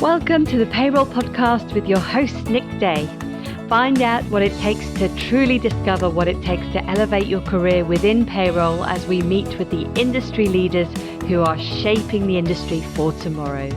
Welcome to the Payroll Podcast with your host, Nick Day. Find out what it takes to truly discover what it takes to elevate your career within payroll as we meet with the industry leaders who are shaping the industry for tomorrow.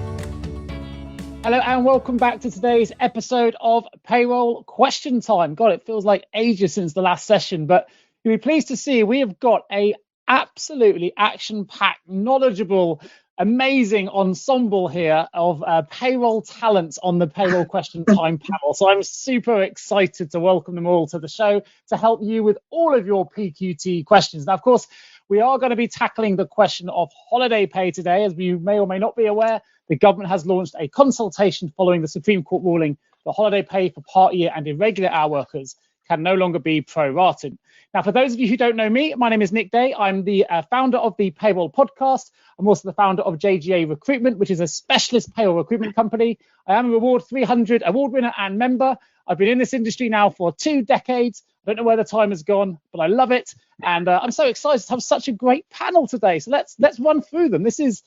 Hello and welcome back to today's episode of Payroll Question Time. God, it feels like ages since the last session, but you'll be pleased to see we have got a absolutely action-packed, knowledgeable, amazing ensemble here of payroll talents on the Payroll Question Time panel. So I'm super excited to welcome them all to the show to help you with all of your PQT questions. Now, of course, we are going to be tackling the question of holiday pay today. As you may or may not be aware, the government has launched a consultation following the Supreme Court ruling that holiday pay for part-year and irregular hour workers can no longer be prorated. Now, for those of you who don't know me, my name is Nick Day. I'm the founder of the Payroll Podcast. I'm also the founder of JGA Recruitment, which is a specialist payroll recruitment company. I am a Reward 300 award winner and member. I've been in this industry now for 2 decades. I don't know where the time has gone, but I love it. And I'm so excited to have such a great panel today. So let's run through them. This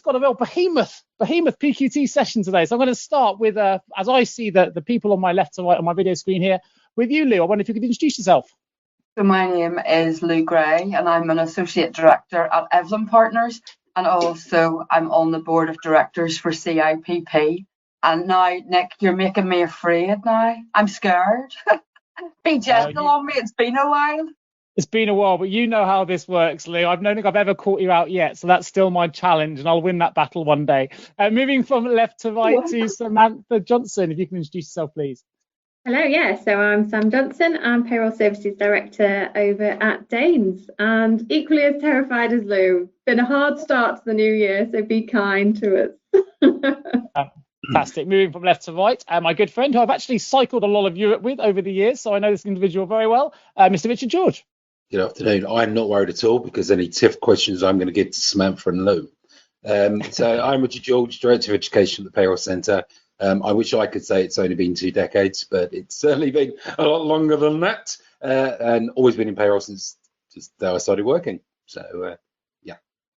got a real behemoth PQT session today. So I'm going to start with, as I see the people on my left and right on my video screen here, with you, Lou. I wonder if you could introduce yourself. So my name is Lou Gray, and I'm an Associate Director at Evelyn Partners, and also I'm on the Board of Directors for CIPP. And now, Nick, you're making me afraid now. I'm scared. Be gentle on me, it's been a while. It's been a while, but you know how this works, Lou. I don't think I've ever caught you out yet, so that's still my challenge, and I'll win that battle one day. Moving from left to right to Samantha Johnson, if you can introduce yourself, please. Hello, so I'm Sam Johnson. I'm Payroll Services Director over at Danes, and equally as terrified as Lou. Been a hard start to the new year, so be kind to us. Fantastic. Moving from left to right, my good friend, who I've actually cycled a lot of Europe with over the years, so I know this individual very well, Mr. Richard George. Good afternoon. I'm not worried at all because any TIFF questions I'm going to give to Samantha and Lou. So I'm Richard George, Director of Education at the Payroll Centre. I wish I could say it's only been 2 decades, but it's certainly been a lot longer than that, and always been in payroll since just the day I started working. So,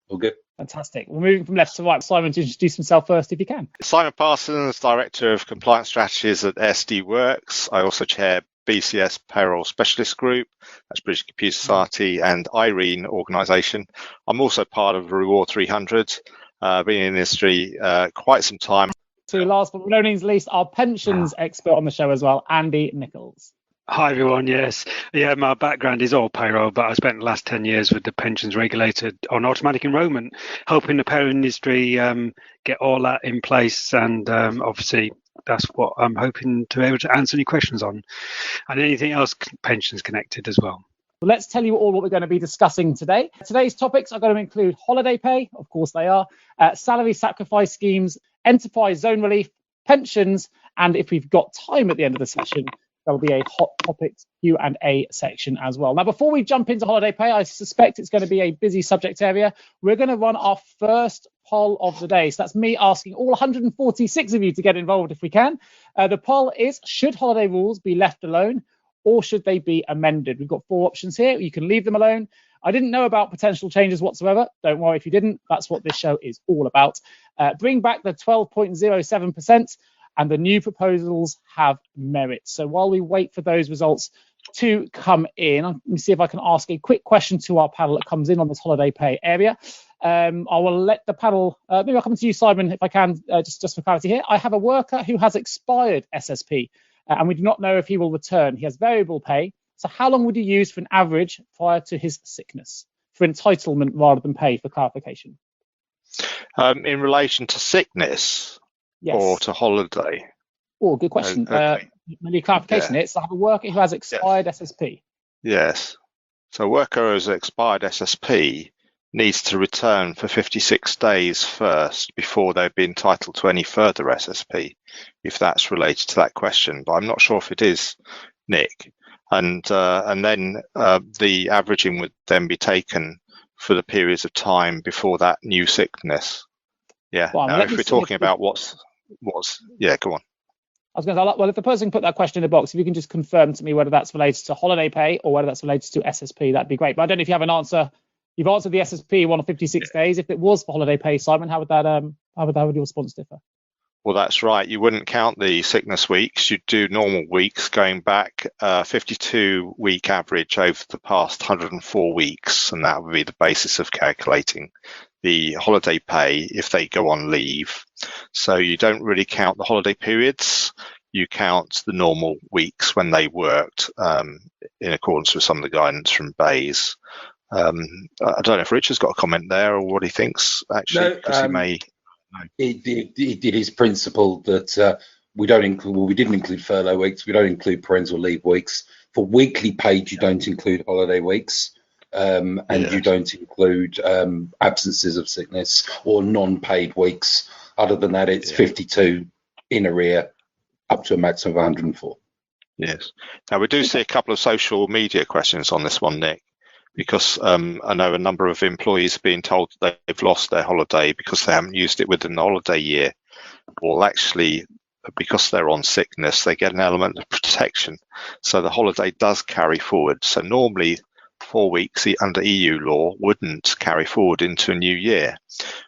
all good. Fantastic. Well, moving from left to right, Simon, to introduce himself first, if you can. Simon Parsons, Director of Compliance Strategies at SD Worx. I also chair BCS Payroll Specialist Group, that's British Computer Society, and Irene organisation. I'm also part of Reward 300, been in the industry quite some time. To last but not least, our pensions expert on the show as well, Andy Nichols. Hi everyone, yes. My background is all payroll, but I spent the last 10 years with the pensions regulator on automatic enrolment, helping the payroll industry get all that in place, and obviously that's what I'm hoping to be able to answer any questions on, and anything else pensions connected as well. Well, let's tell you all what we're going to be discussing today. Today's topics are going to include holiday pay, of course they are, salary sacrifice schemes, enterprise zone relief, pensions, and if we've got time at the end of the session, there'll be a hot topics Q&A section as well. Now, before we jump into holiday pay, I suspect it's going to be a busy subject area. We're going to run our first poll of the day. So that's me asking all 146 of you to get involved if we can. The poll is, should holiday rules be left alone or should they be amended? We've got 4 options here. You can leave them alone. I didn't know about potential changes whatsoever. Don't worry if you didn't. That's what this show is all about. Bring back the 12.07%. And the new proposals have merit. So while we wait for those results to come in, let me see if I can ask a quick question to our panel that comes in on this holiday pay area. I will let the panel, maybe I'll come to you, Simon, if I can, just for clarity here. I have a worker who has expired SSP, and we do not know if he will return. He has variable pay. So how long would he use for an average prior to his sickness, for entitlement rather than pay, for clarification? In relation to sickness? Yes. Or to holiday? Oh, good question. Okay. Maybe clarification. It's I have a worker who has expired SSP. Yes. So a worker who has expired SSP needs to return for 56 days first before they'd be entitled to any further SSP, if that's related to that question. But I'm not sure if it is, Nick. And then the averaging would then be taken for the periods of time before that new sickness. Yeah. Well, now, if we're talking about go on. I was going to say, well, if the person put that question in the box, if you can just confirm to me whether that's related to holiday pay or whether that's related to SSP, that'd be great. But I don't know if you have an answer. You've answered the SSP one of 56 days. If it was for holiday pay, Simon, how would your response differ? Well, that's right. You wouldn't count the sickness weeks. You'd do normal weeks going back 52-week average over the past 104 weeks, and that would be the basis of calculating the holiday pay if they go on leave. So you don't really count the holiday periods. You count the normal weeks when they worked in accordance with some of the guidance from Bayes. I don't know if Richard's got a comment there or what he thinks, actually, because he may... It did his principle that we don't include. Well, we didn't include furlough weeks. We don't include parental leave weeks. For weekly paid, you don't include holiday weeks, and you don't include absences of sickness or non-paid weeks. Other than that, it's 52 in arrear, up to a maximum of 104. Yes. Now we do see a couple of social media questions on this one, Nick, because I know a number of employees are being told that they've lost their holiday because they haven't used it within the holiday year. Well, actually, because they're on sickness, they get an element of protection. So the holiday does carry forward. So normally 4 weeks under EU law wouldn't carry forward into a new year.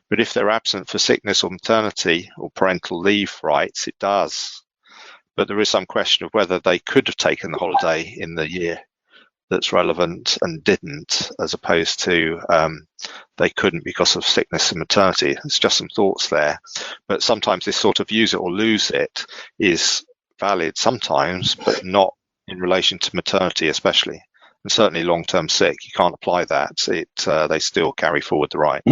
But if they're absent for sickness or maternity or parental leave rights, it does. But there is some question of whether they could have taken the holiday in the year that's relevant and didn't, as opposed to they couldn't because of sickness and maternity. It's just some thoughts there. But sometimes this sort of use it or lose it is valid sometimes, but not in relation to maternity especially. And certainly long-term sick, you can't apply that. They still carry forward the right.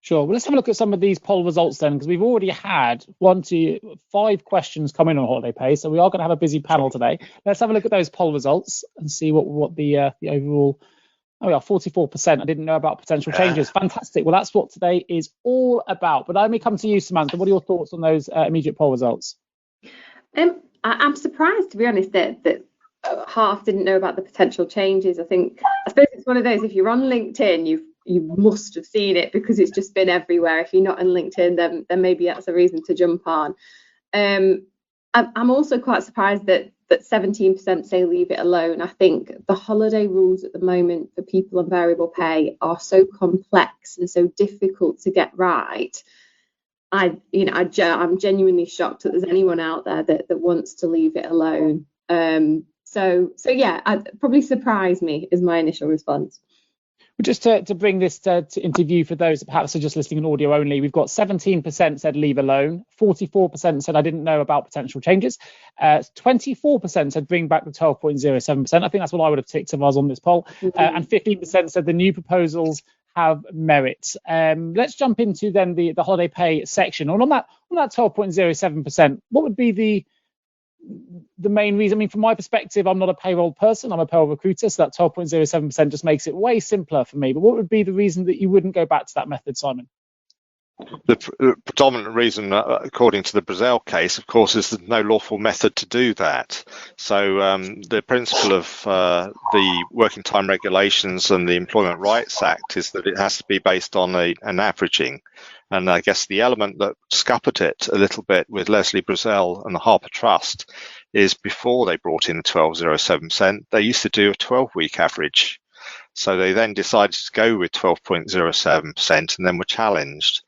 Sure. Well, let's have a look at some of these poll results then, because we've already had 1 to 5 questions come in on holiday pay. So we are going to have a busy panel today. Let's have a look at those poll results and see what the overall. Oh, we are 44%. I didn't know about potential changes. Fantastic. Well, that's what today is all about. But let me come to you, Samantha. What are your thoughts on those immediate poll results? I'm surprised, to be honest, that half didn't know about the potential changes. I suppose it's one of those, if you're on LinkedIn, you must have seen it because it's just been everywhere. If you're not on LinkedIn, then maybe that's a reason to jump on. I'm also quite surprised that 17% say leave it alone. I think the holiday rules at the moment for people on variable pay are so complex and so difficult to get right. I'm genuinely shocked that there's anyone out there that wants to leave it alone. So yeah, probably surprised me is my initial response. Just to bring this to interview for those that perhaps are just listening in audio only, we've got 17% said leave alone, 44% said I didn't know about potential changes, 24% said bring back the 12.07%. I think that's what I would have ticked if I was on this poll, and 15% said the new proposals have merit. Let's jump into then the holiday pay section. And on that 12.07%, what would be the main reason? I mean, from my perspective, I'm not a payroll person, I'm a payroll recruiter, so that 12.07% just makes it way simpler for me. But what would be the reason that you wouldn't go back to that method, Simon? The predominant reason, according to the Brazil case, of course, is there's no lawful method to do that. So the principle of the Working Time Regulations and the Employment Rights Act is that it has to be based on an averaging. And I guess the element that scuppered it a little bit with Leslie Brazil and the Harper Trust is before they brought in the 12.07%, they used to do a 12-week average. So they then decided to go with 12.07% and then were challenged,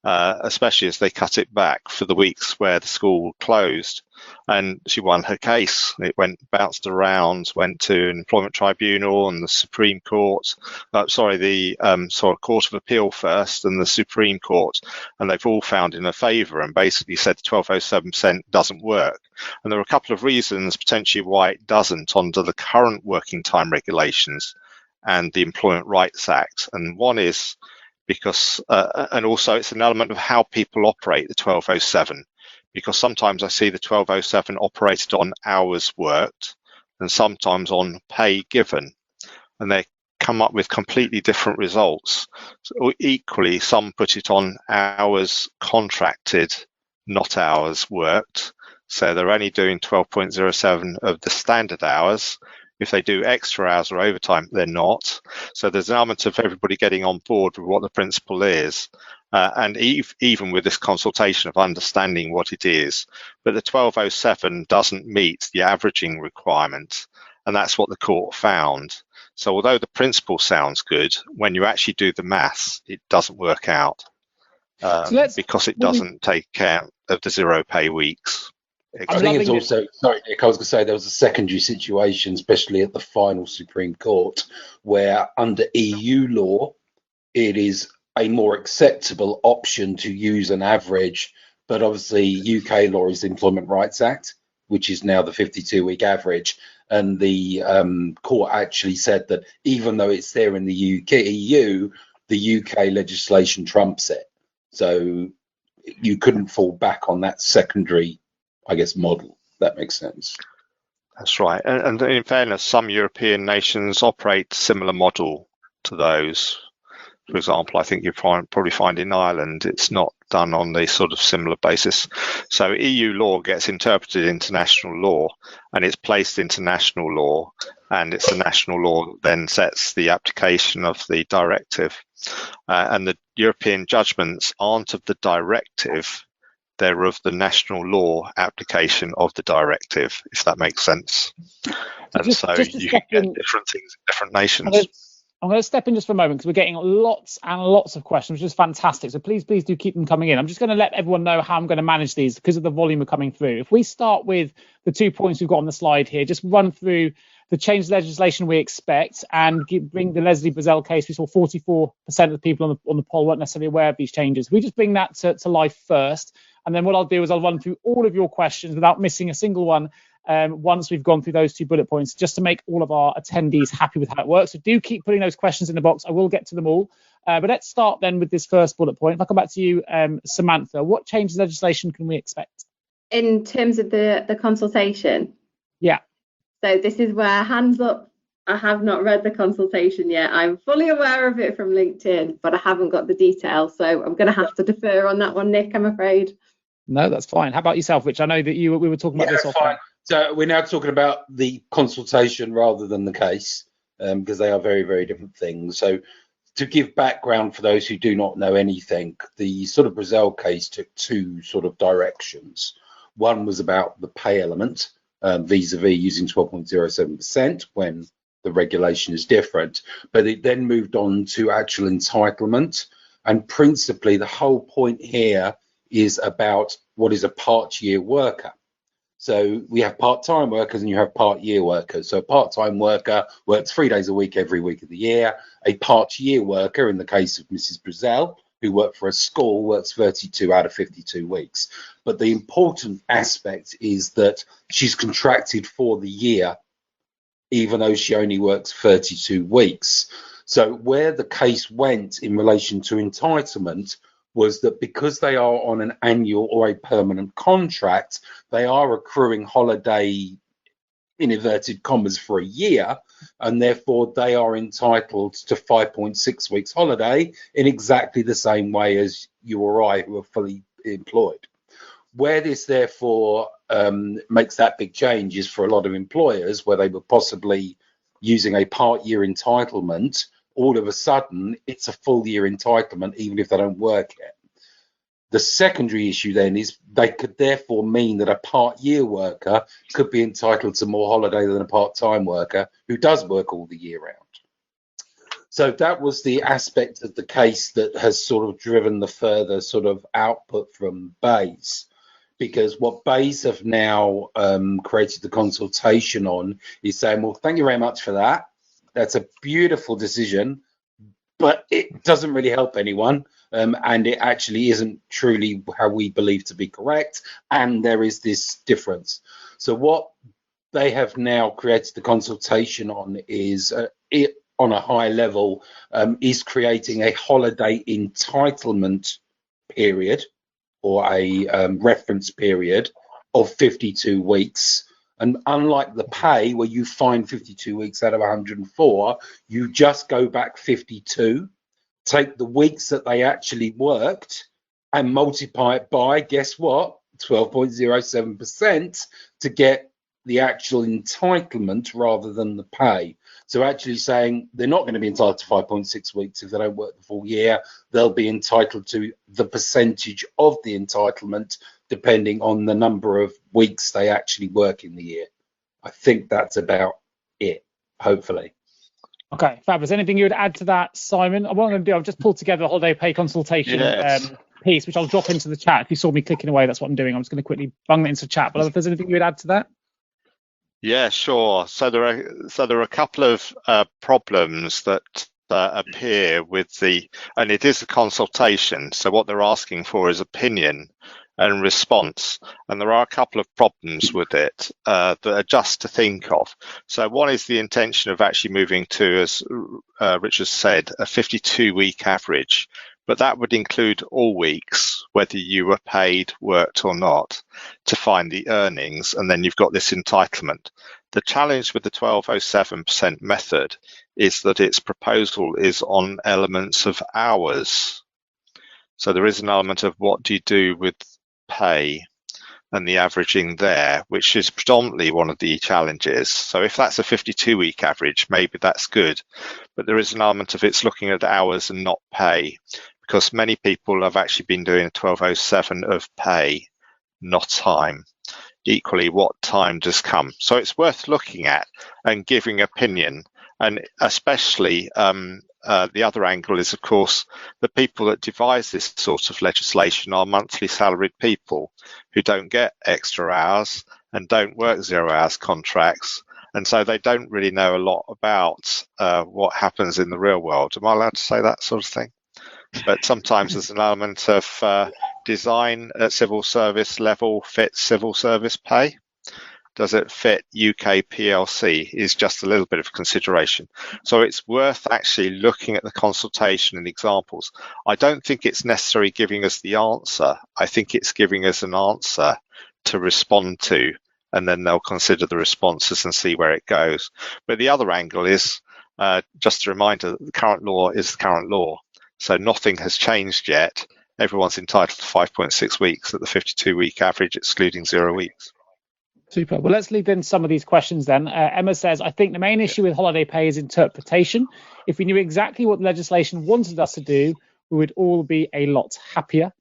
especially as they cut it back for the weeks where the school closed. And she won her case. It bounced around, went to an employment tribunal and the Supreme Court, the Court of Appeal first and the Supreme Court, and they've all found in her favour and basically said 12.07% doesn't work. And there are a couple of reasons potentially why it doesn't under the current working time regulations and the Employment Rights Act. And one is because, and also it's an element of how people operate the 12.07. Because sometimes I see the 12.07 operated on hours worked and sometimes on pay given, and they come up with completely different results. So equally, some put it on hours contracted, not hours worked. So they're only doing 12.07 of the standard hours. If they do extra hours or overtime, they're not. So there's an element of everybody getting on board with what the principle is. And even with this consultation of understanding what it is, but the 12.07 doesn't meet the averaging requirement, and that's what the court found. So although the principle sounds good, when you actually do the maths, it doesn't work out. because it doesn't take account of the 0 pay weeks. I think it's also, sorry, Nick, I was going to say there was a secondary situation, especially at the final Supreme Court, where under EU law, it is a more acceptable option to use an average, but obviously UK law is the Employment Rights Act, which is now the 52-week average. And the court actually said that even though it's there in the EU, the UK legislation trumps it. So you couldn't fall back on that secondary, I guess, model. That makes sense. That's right. And in fairness, some European nations operate similar model to those. For example, I think you probably find in Ireland, it's not done on the sort of similar basis. So EU law gets interpreted into national law, and it's placed into national law, and it's the national law that then sets the application of the directive. And the European judgments aren't of the directive, they're of the national law application of the directive, if that makes sense. And you can get different things in different nations. I'm going to step in just for a moment because we're getting lots and lots of questions, which is fantastic. So please do keep them coming in. I'm just going to let everyone know how I'm going to manage these because of the volume coming through. If we start with the 2 points we've got on the slide here, just run through the change legislation we expect and bring the Leslie Brazell case. We saw 44% of the people on the poll weren't necessarily aware of these changes. We just bring that to life first. And then what I'll do is I'll run through all of your questions without missing a single one once we've gone through those 2 bullet points, just to make all of our attendees happy with how it works. So do keep putting those questions in the box. I will get to them all. But let's start then with this first bullet point. If I come back to you, Samantha, what changes legislation can we expect? In terms of the consultation? Yeah. So this is where, hands up, I have not read the consultation yet. I'm fully aware of it from LinkedIn, but I haven't got the details. So I'm going to have to defer on that one, Nick, I'm afraid. No, that's fine. How about yourself, Rich? I know that we were talking about this fine. So we're now talking about the consultation rather than the case, because they are very, very different things. So to give background for those who do not know anything, the sort of Brazell case took 2 sort of directions. One was about the pay element, vis-a-vis using 12.07% when the regulation is different, but it then moved on to actual entitlement. And principally, the whole point here is about what is a part-year worker. So we have part-time workers and you have part-year workers. So a part-time worker works 3 days a week every week of the year. A part-year worker, in the case of Mrs. Brazell, who worked for a school, works 32 out of 52 weeks. But the important aspect is that she's contracted for the year, even though she only works 32 weeks. So where the case went in relation to entitlement was that because they are on an annual or a permanent contract, they are accruing holiday, in inverted commas, for a year, and therefore they are entitled to 5.6 weeks holiday in exactly the same way as you or I who are fully employed. Where this therefore makes that big change is for a lot of employers where they were possibly using a part-year entitlement. All of a sudden, it's a full year entitlement, even if they don't work yet. The secondary issue then is they could therefore mean that a part-year worker could be entitled to more holiday than a part-time worker who does work all the year round. So that was the aspect of the case that has sort of driven the further sort of output from Bayes. Because what Bayes have now created the consultation on is saying, well, thank you very much for that. That's a beautiful decision, but it doesn't really help anyone. And it actually isn't truly how we believe to be correct. And there is this difference. So what they have now created the consultation on is, it on a high level, is creating a holiday entitlement period or a reference period of 52 weeks. And unlike the pay, where you find 52 weeks out of 104, you just go back 52, take the weeks that they actually worked and multiply it by, guess what, 12.07% to get the actual entitlement rather than the pay. So actually saying they're not going to be entitled to 5.6 weeks if they don't work the full year. They'll be entitled to the percentage of the entitlement depending on the number of weeks they actually work in the year. I think that's about it, hopefully. Okay, fabulous. Anything you would add to that, Simon? What I'm going to do, I've just pulled together a holiday pay consultation piece, which I'll drop into the chat. If you saw me clicking away, that's what I'm doing. I'm just going to quickly bung it into the chat. But if there's anything you would add to that? Yeah, sure. So there are a couple of problems that appear with and it is a consultation. So what they're asking for is opinion and response, and there are a couple of problems with it that are just to think of. So one is the intention of actually moving to, as Richard said, a 52-week average, but that would include all weeks, whether you were paid, worked or not, to find the earnings, and then you've got this entitlement. The challenge with the 1207% method is that its proposal is on elements of hours. So there is an element of what do you do with pay and the averaging there, which is predominantly one of the challenges. So if that's a 52-week average, maybe that's good, but there is an element of it's looking at hours and not pay, because many people have actually been doing a 1207 of pay, not time. Equally, what time does come? So it's worth looking at and giving opinion, and especially the other angle is, of course, the people that devise this sort of legislation are monthly salaried people who don't get extra hours and don't work 0 hours contracts, and so they don't really know a lot about what happens in the real world. Am I allowed to say that sort of thing? But sometimes there's an element of design at civil service level fits civil service pay. Does it fit UK PLC is just a little bit of consideration. So it's worth actually looking at the consultation and examples. I don't think it's necessarily giving us the answer. I think it's giving us an answer to respond to, and then they'll consider the responses and see where it goes. But the other angle is just a reminder that the current law is the current law. So nothing has changed yet. Everyone's entitled to 5.6 weeks at the 52-week average, excluding 0 weeks. Super. Well, let's leave in some of these questions then. Emma says, I think the main issue with holiday pay is interpretation. If we knew exactly what the legislation wanted us to do, we would all be a lot happier.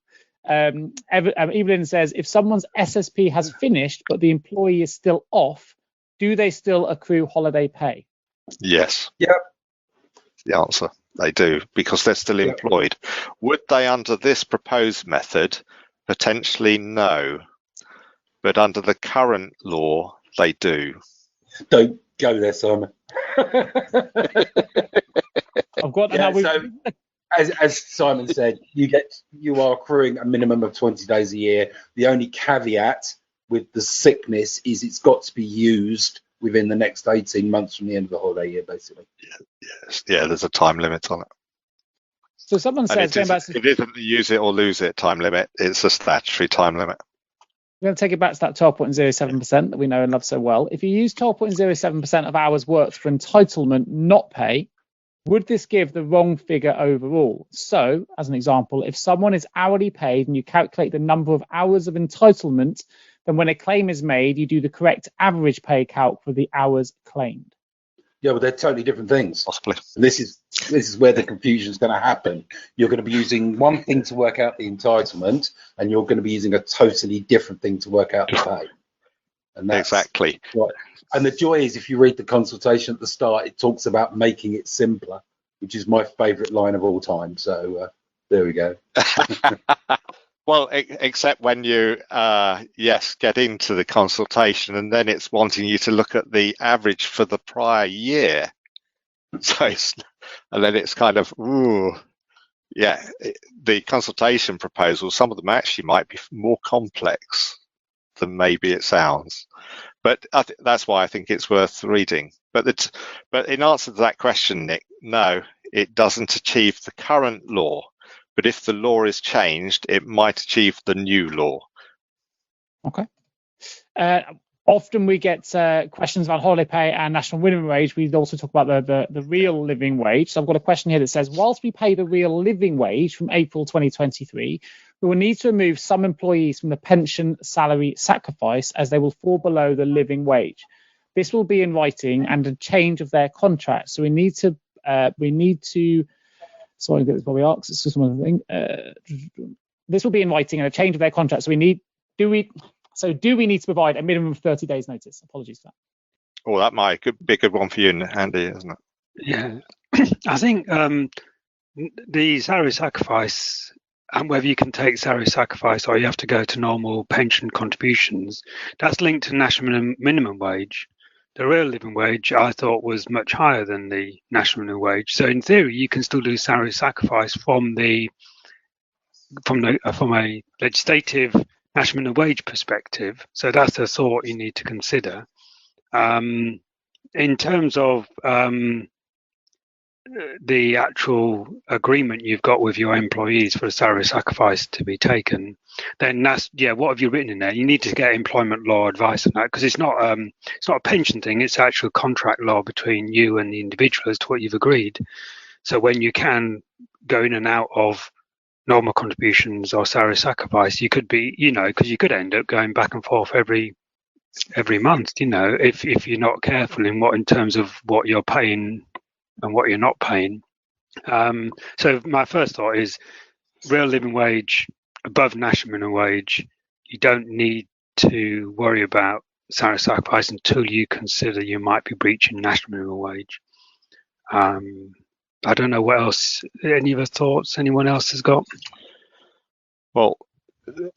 Evelyn says, if someone's SSP has finished, but the employee is still off, do they still accrue holiday pay? Yes. Yep. The answer, they do, because they're still employed. Would they, under this proposed method? Potentially no. But under the current law, they do. Don't go there, Simon. I've got so, as Simon said, you are accruing a minimum of 20 days a year. The only caveat with the sickness is it's got to be used within the next 18 months from the end of the holiday year, basically. Yes. Yeah, there's a time limit on it. So someone says, it isn't the use it or lose it time limit, it's a statutory time limit. We're going to take it back to that 12.07% that we know and love so well. If you use 12.07% of hours worked for entitlement, not pay, would this give the wrong figure overall? So, as an example, if someone is hourly paid and you calculate the number of hours of entitlement, then when a claim is made, you do the correct average pay calc for the hours claimed. Yeah, but they're totally different things. Possibly. And this is where the confusion is going to happen. You're going to be using one thing to work out the entitlement, and you're going to be using a totally different thing to work out the pay. And that's exactly right. And the joy is, if you read the consultation at the start, it talks about making it simpler, which is my favourite line of all time. So there we go. Well, except when you, get into the consultation, and then it's wanting you to look at the average for the prior year. So, and then it's kind of, the consultation proposals, some of them actually might be more complex than maybe it sounds. But that's why I think it's worth reading. But in answer to that question, Nick, no, it doesn't achieve the current law. But if the law is changed, it might achieve the new law. Okay. Often we get questions about holiday pay and national minimum wage. We also talk about the real living wage. So I've got a question here that says, whilst we pay the real living wage from April 2023, we will need to remove some employees from the pension salary sacrifice as they will fall below the living wage. This will be in writing and a change of their contract. So we need to sorry, this probably asks. It's just one thing. This will be in writing and a change of their contract. So do we need to provide a minimum of 30 days notice? Apologies for that. Oh, that might be a good one for you, Andy, isn't it? Yeah, I think the salary sacrifice and whether you can take salary sacrifice or you have to go to normal pension contributions, that's linked to national minimum wage. The real living wage, I thought, was much higher than the national minimum wage. So in theory, you can still do salary sacrifice from a legislative national minimum wage perspective. So that's a thought you need to consider. In terms of the actual agreement you've got with your employees for a salary sacrifice to be taken, then that's, what have you written in there? You need to get employment law advice on that, because it's not a pension thing, it's actual contract law between you and the individual as to what you've agreed. So when you can go in and out of normal contributions or salary sacrifice, you could be, because you could end up going back and forth every month, if you're not careful in terms of what you're paying and what you're not paying. So my first thought is real living wage above national minimum wage. You don't need to worry about salary sacrifice until you consider you might be breaching national minimum wage. I don't know what else. Any other thoughts anyone else has got? Well,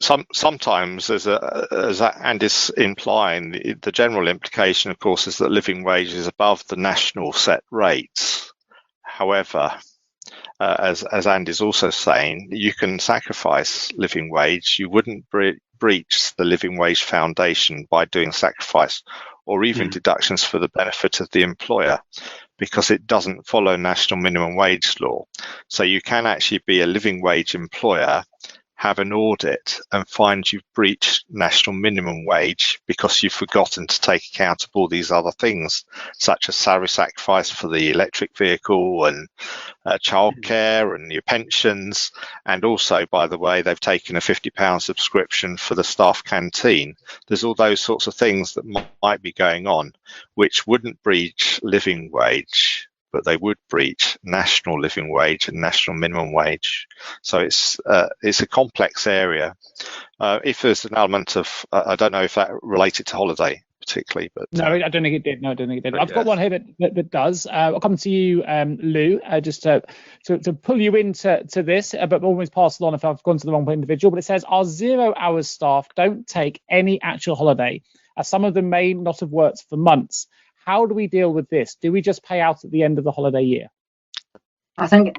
sometimes, as Andy's implying, the general implication, of course, is that living wage is above the national set rates. However, as Andy's also saying, you can sacrifice living wage. You wouldn't breach the living wage foundation by doing sacrifice or even deductions for the benefit of the employer, because it doesn't follow national minimum wage law. So you can actually be a living wage employer, have an audit and find you've breached national minimum wage because you've forgotten to take account of all these other things, such as salary sacrifice for the electric vehicle and childcare and your pensions. And also, by the way, they've taken a £50 subscription for the staff canteen. There's all those sorts of things that might be going on, which wouldn't breach living wage, but they would breach national living wage and national minimum wage. So it's a complex area. If there's an element of, I don't know if that related to holiday particularly, but no, I don't think it did. No, I don't think it did. I've got one here that does. I'll come to you, Lou, just to pull you into this, but always pass it on if I've gone to the wrong individual. But it says our 0 hours staff don't take any actual holiday, as some of them may not have worked for months. How do we deal with this? Do we just pay out at the end of the holiday year? I think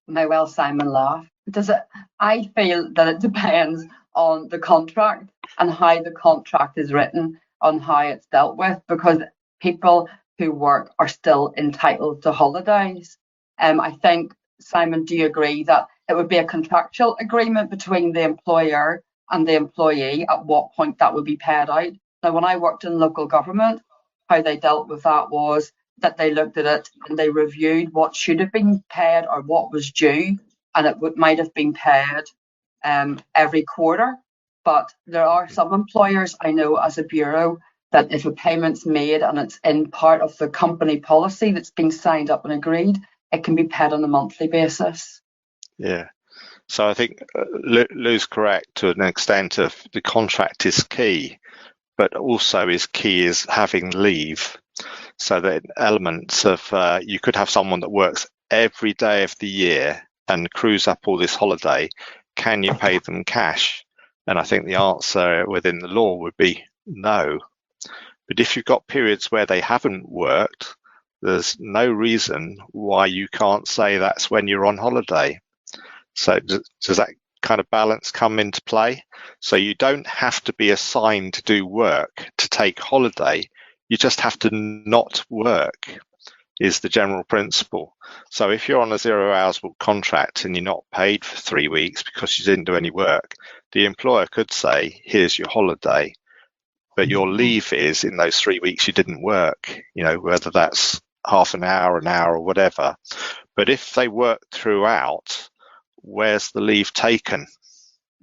may well Simon laugh. I feel that it depends on the contract and how the contract is written, on how it's dealt with, because people who work are still entitled to holidays. I think, Simon, do you agree that it would be a contractual agreement between the employer and the employee at what point that would be paid out? Now, when I worked in local government, how they dealt with that was that they looked at it and they reviewed what should have been paid or what was due, and it might have been paid every quarter. But there are some employers I know as a bureau that if a payment's made and it's in part of the company policy that's been signed up and agreed, it can be paid on a monthly basis. Yeah. So I think Lou's correct to an extent of the contract is key, but also is key is having leave. So that elements of, you could have someone that works every day of the year and accrues up all this holiday. Can you pay them cash? And I think the answer within the law would be no. But if you've got periods where they haven't worked, there's no reason why you can't say that's when you're on holiday. So does that kind of balance come into play? So you don't have to be assigned to do work to take holiday. You just have to not work, is the general principle. So if you're on a 0 hours contract and you're not paid for 3 weeks because you didn't do any work, the employer could say, here's your holiday, but your leave is in those 3 weeks you didn't work, whether that's half an hour, or whatever. But if they work throughout, where's the leave taken?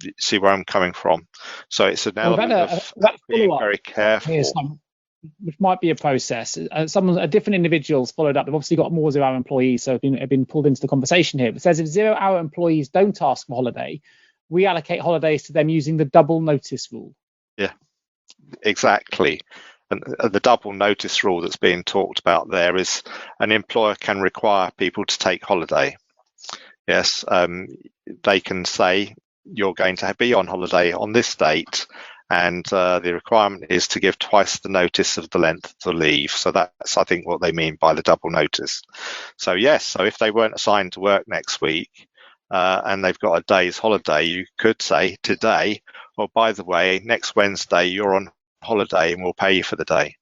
You see where I'm coming from? So it's an element of being very careful. Which might be a process. Different individuals followed up. They've obviously got more 0 hour employees, so have been pulled into the conversation here. It says if 0 hour employees don't ask for holiday, we allocate holidays to them using the double notice rule. Yeah, exactly. And the double notice rule that's being talked about there is an employer can require people to take holiday. yes, they can say you're going to be on holiday on this date, and the requirement is to give twice the notice of the length of the leave. So that's, I think, what they mean by the double notice. So yes, so if they weren't assigned to work next week and they've got a day's holiday, you could say today, well, by the way, next Wednesday you're on holiday and we'll pay you for the day,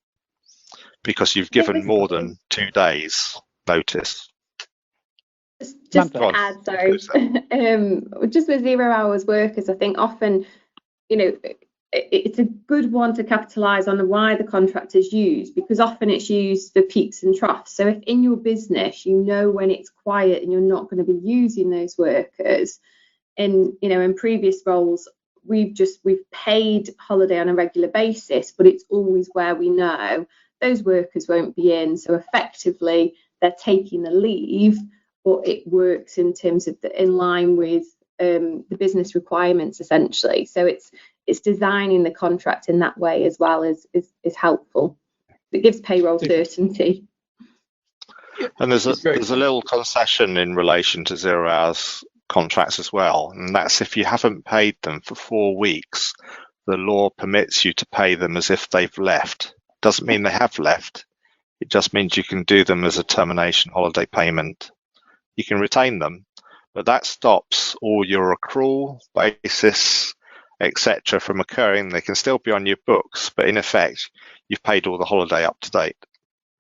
because you've given more than 2 days notice. Just to add, sorry, just with 0 hours workers, I think often, it's a good one to capitalise on why the contract is used, because often it's used for peaks and troughs. So if in your business you know when it's quiet and you're not going to be using those workers, in previous roles we've paid holiday on a regular basis, but it's always where we know those workers won't be in, so effectively they're taking the leave, but it works in terms of in line with the business requirements essentially. So it's designing the contract in that way as well is helpful. It gives payroll certainty. And there's a little concession in relation to 0 hours contracts as well, and that's if you haven't paid them for 4 weeks, the law permits you to pay them as if they've left. Doesn't mean they have left. It just means you can do them as a termination holiday payment. You can retain them, but that stops all your accrual basis, etc., from occurring. They can still be on your books, but in effect, you've paid all the holiday up to date.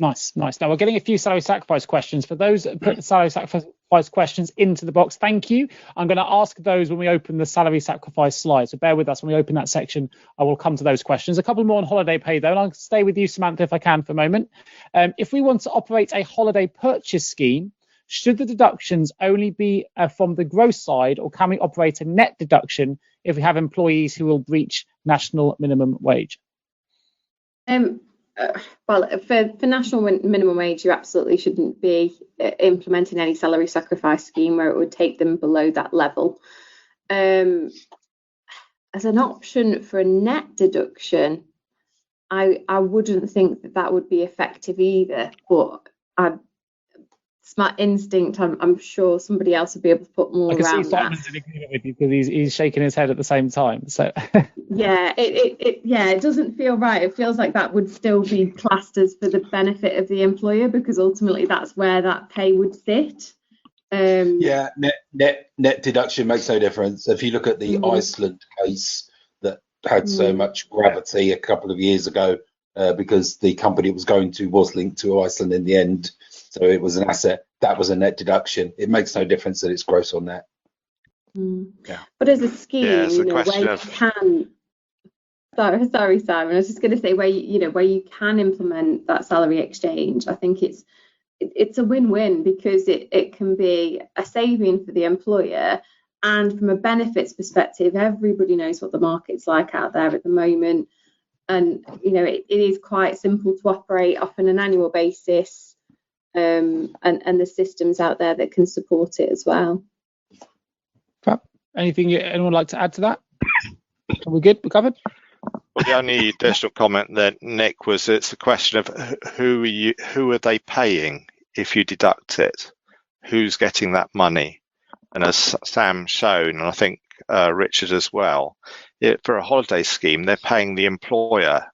Nice. Now we're getting a few salary sacrifice questions. For those that put the salary sacrifice questions into the box, thank you. I'm going to ask those when we open the salary sacrifice slide. So bear with us when we open that section. I will come to those questions. A couple more on holiday pay though, and I'll stay with you, Samantha, if I can for a moment. If we want to operate a holiday purchase scheme, should the deductions only be from the gross side, or can we operate a net deduction if we have employees who will breach national minimum wage? Well, for national minimum wage, you absolutely shouldn't be implementing any salary sacrifice scheme where it would take them below that level. As an option for a net deduction, I wouldn't think that would be effective either, but it's my instinct. I'm sure somebody else would be able to put more around that. I can see Simon's in agreement with you because he's shaking his head at the same time. So yeah, it doesn't feel right. It feels like that would still be classed as for the benefit of the employer, because ultimately that's where that pay would sit. Yeah, net deduction makes no difference. If you look at the Iceland case that had so much gravity a couple of years ago, because the company it was going to was linked to Iceland in the end. So it was an asset. That was a net deduction. It makes no difference that it's gross or net. Yeah. But as a scheme, where you can. Sorry, Simon. I was just going to say where you can implement that salary exchange. I think it's a win-win, because it can be a saving for the employer, and from a benefits perspective, everybody knows what the market's like out there at the moment, and it is quite simple to operate off on an annual basis. And the systems out there that can support it as well. Anything anyone would like to add to that? Are we good? We covered? Well, the only additional comment that Nick was, it's a question of who are they paying if you deduct it? Who's getting that money? And as Sam shown, and I think Richard as well, for a holiday scheme, they're paying the employer.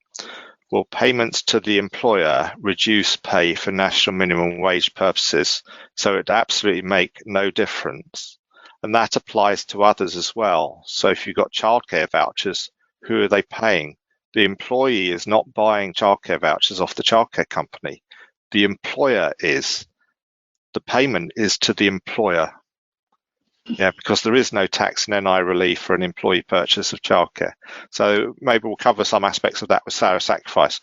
Well, payments to the employer reduce pay for national minimum wage purposes, so it absolutely make no difference. And that applies to others as well. So if you've got childcare vouchers, who are they paying? The employee is not buying childcare vouchers off the childcare company. The employer is. The payment is to the employer. Yeah, because there is no tax and NI relief for an employee purchase of childcare. So maybe we'll cover some aspects of that with salary sacrifice.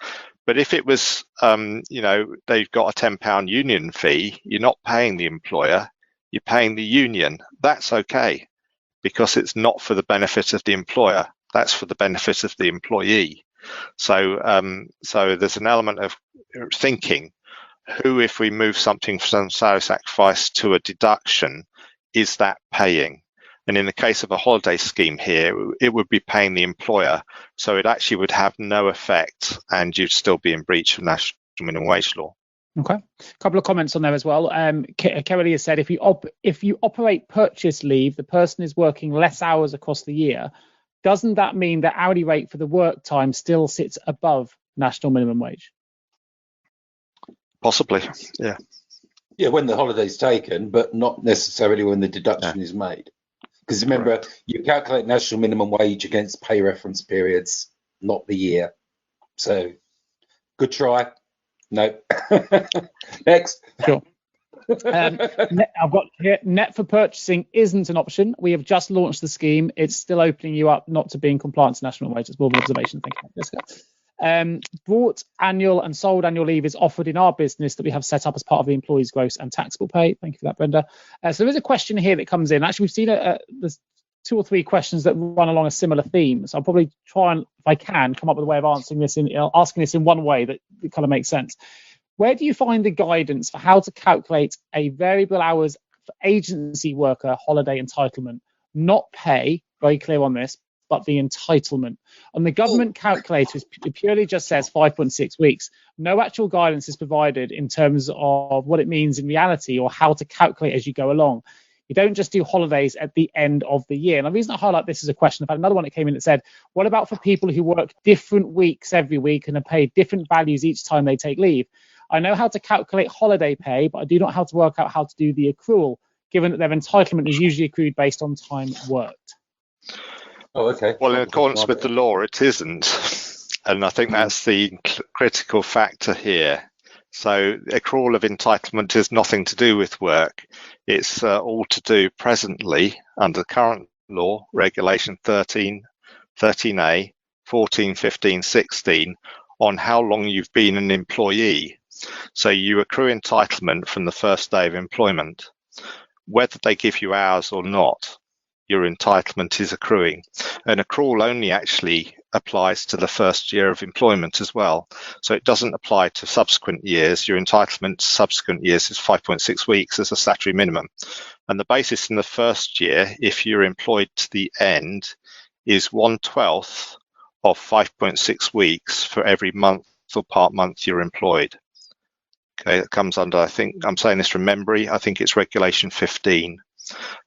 But if it was, they've got a £10 union fee, you're not paying the employer, you're paying the union. That's okay, because it's not for the benefit of the employer. That's for the benefit of the employee. So there's an element of thinking, who, if we move something from salary sacrifice to a deduction, is that paying? And in the case of a holiday scheme here, it would be paying the employer. So it actually would have no effect, and you'd still be in breach of national minimum wage law. Okay, a couple of comments on there as well. Kerry has said if you operate purchase leave, the person is working less hours across the year. Doesn't that mean that hourly rate for the work time still sits above national minimum wage? Possibly, yeah. Yeah, when the holiday's taken, but not necessarily when the deduction is made. Because remember, you calculate national minimum wage against pay reference periods, not the year. So, good try. No. Next. Sure. I've got here, net for purchasing isn't an option. We have just launched the scheme. It's still opening you up not to be in compliance with national wage. It's more of an observation. Thank you, Jessica. Brought annual and sold annual leave is offered in our business that we have set up as part of the employee's gross and taxable pay. Thank you for that, Brenda. So there is a question here that comes in. Actually, we've seen there's 2 or 3 questions that run along a similar theme. So I'll probably try and, if I can, come up with a way of asking this in one way that it kind of makes sense. Where do you find the guidance for how to calculate a variable hours for agency worker holiday entitlement? Not pay, very clear on this, but the entitlement. On the government calculator, it purely just says 5.6 weeks. No actual guidance is provided in terms of what it means in reality or how to calculate as you go along. You don't just do holidays at the end of the year. And the reason I highlight this is a question. I've had another one that came in that said, what about for people who work different weeks every week and are paid different values each time they take leave? I know how to calculate holiday pay, but I do not know how to work out how to do the accrual, given that their entitlement is usually accrued based on time worked. Oh, okay. Well, in accordance with the law, it isn't. And I think that's the critical factor here. So accrual of entitlement is nothing to do with work. It's all to do presently under current law, Regulation 13, 13A, 14, 15, 16, on how long you've been an employee. So you accrue entitlement from the first day of employment. Whether they give you hours or not, your entitlement is accruing. An accrual only actually applies to the first year of employment as well. So it doesn't apply to subsequent years. Your entitlement to subsequent years is 5.6 weeks as a statutory minimum. And the basis in the first year, if you're employed to the end, is 1/12 of 5.6 weeks for every month or part month you're employed. Okay, it comes under, I think, I'm saying this from memory, I think it's Regulation 15.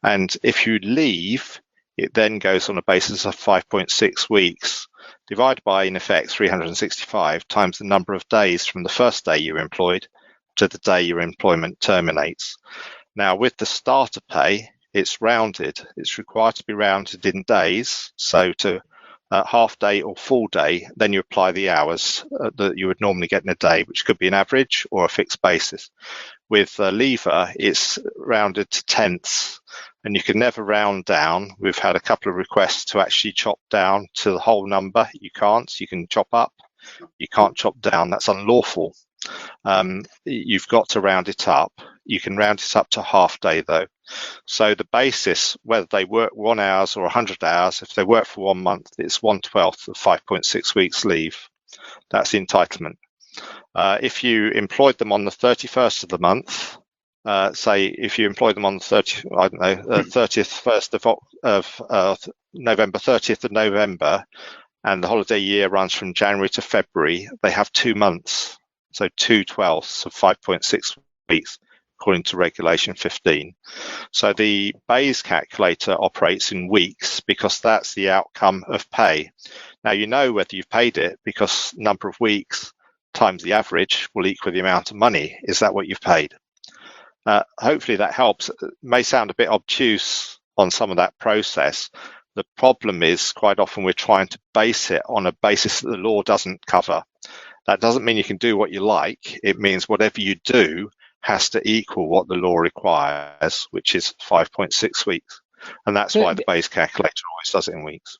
And if you leave, it then goes on a basis of 5.6 weeks, divided by, in effect, 365 times the number of days from the first day you're employed to the day your employment terminates. Now, with the starter pay, it's rounded. It's required to be rounded in days, so to half day or full day, then you apply the hours that you would normally get in a day, which could be an average or a fixed basis. With leaver, it's rounded to tenths, and you can never round down. We've had a couple of requests to actually chop down to the whole number. You can't. You can chop up. You can't chop down. That's unlawful. You've got to round it up. You can round it up to half day though. So the basis, whether they work 1 hour or 100 hours, if they work for 1 month, it's 1/12 of 5.6 weeks leave. That's the entitlement. If you employed them on the 31st of the month, say if you employed them on the 30th of November, 30th of November, and the holiday year runs from January to February, they have 2 months. So 2/12 of 5.6 weeks, according to Regulation 15. So the Bayes calculator operates in weeks because that's the outcome of pay. Now you know whether you've paid it because number of weeks times the average will equal the amount of money. Is that what you've paid? Hopefully that helps. It may sound a bit obtuse on some of that process. The problem is quite often we're trying to base it on a basis that the law doesn't cover. That doesn't mean you can do what you like. It means whatever you do has to equal what the law requires, which is 5.6 weeks. And that's why the Bayes calculator always does it in weeks.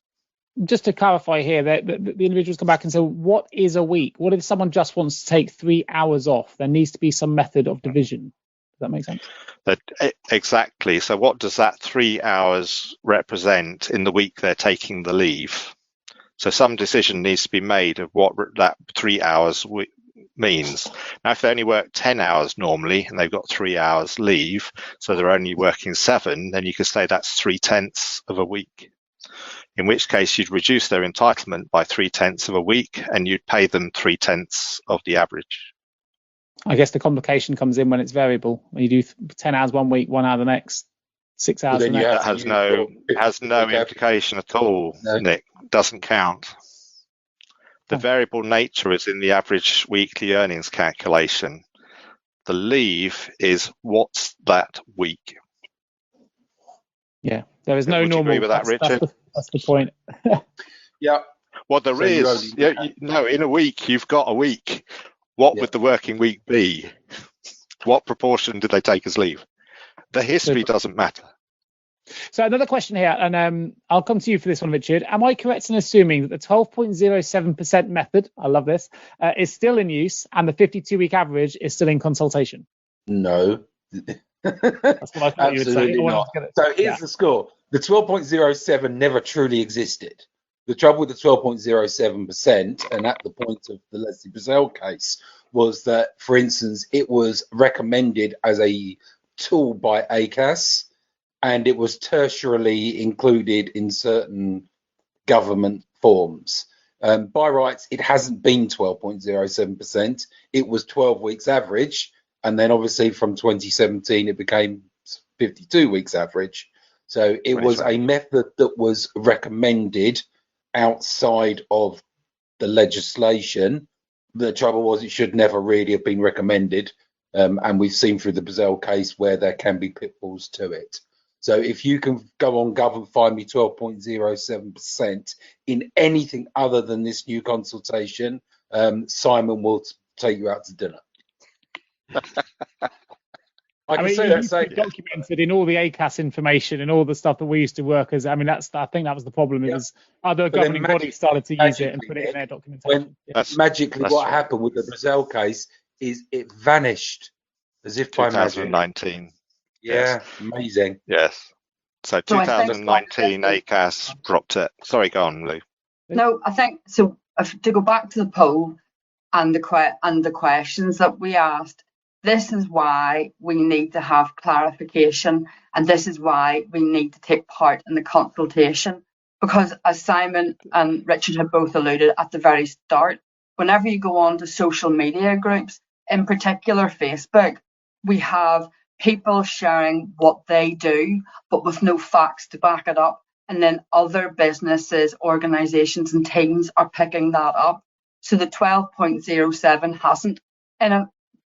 Just to clarify here, the individuals come back and say, what is a week? What if someone just wants to take 3 hours off? There needs to be some method of division. Does that make sense? Exactly. So what does that 3 hours represent in the week they're taking the leave? So some decision needs to be made of what that 3 hours means. Now, if they only work 10 hours normally and they've got 3 hours leave, so they're only working 7, then you could say that's 3/10 of a week. In which case you'd reduce their entitlement by 3/10 of a week and you'd pay them 3/10 of the average. I guess the complication comes in when it's variable. When you do 10 hours one week, 1 hour the next, 6 hours then the you next. have That has no implication at all, No. Nick. Doesn't count. The variable nature is in the average weekly earnings calculation. The leave is what's that week. Yeah, there is no Would you normal. agree with that, Richard? That's the point. Yeah. Well, there So you is. only- No, in a week, you've got a week. What would the working week be? What proportion did they take as leave? The history doesn't matter. So another question here, and I'll come to you for this one, Richard. Am I correct in assuming that the 12.07% method, I love this, is still in use and the 52-week average is still in consultation? No. That's what I thought you would say. Absolutely not. So here's the score. The 12.07 never truly existed. The trouble with the 12.07%, and at the point of the Leslie Brazil case, was that, for instance, it was recommended as a tool by ACAS, and it was tertiarily included in certain government forms. By rights, it hasn't been 12.07%. It was 12 weeks average, and then obviously from 2017 it became 52 weeks average. So it was a method that was recommended outside of the legislation. The trouble was it should never really have been recommended, and we've seen through the Brazil case where there can be pitfalls to it. So if you can go on Gov and find me 12.07% in anything other than this new consultation, Simon will take you out to dinner. I mean, it's documented in all the ACAS information and all the stuff that we used to work as. I mean, I think that was the problem. It was other governing bodies started to use it and put it in their documentation. What happened with the Brazil case is it vanished as if by magic. 2019. Yeah, amazing. Yes. So 2019 ACAS dropped it. Sorry, go on, Lou. No, I think so. To go back to the poll and the questions that we asked, this is why we need to have clarification, and this is why we need to take part in the consultation. Because as Simon and Richard have both alluded at the very start, whenever you go on to social media groups, in particular Facebook, we have people sharing what they do, but with no facts to back it up. And then other businesses, organisations and teams are picking that up. So the 12.07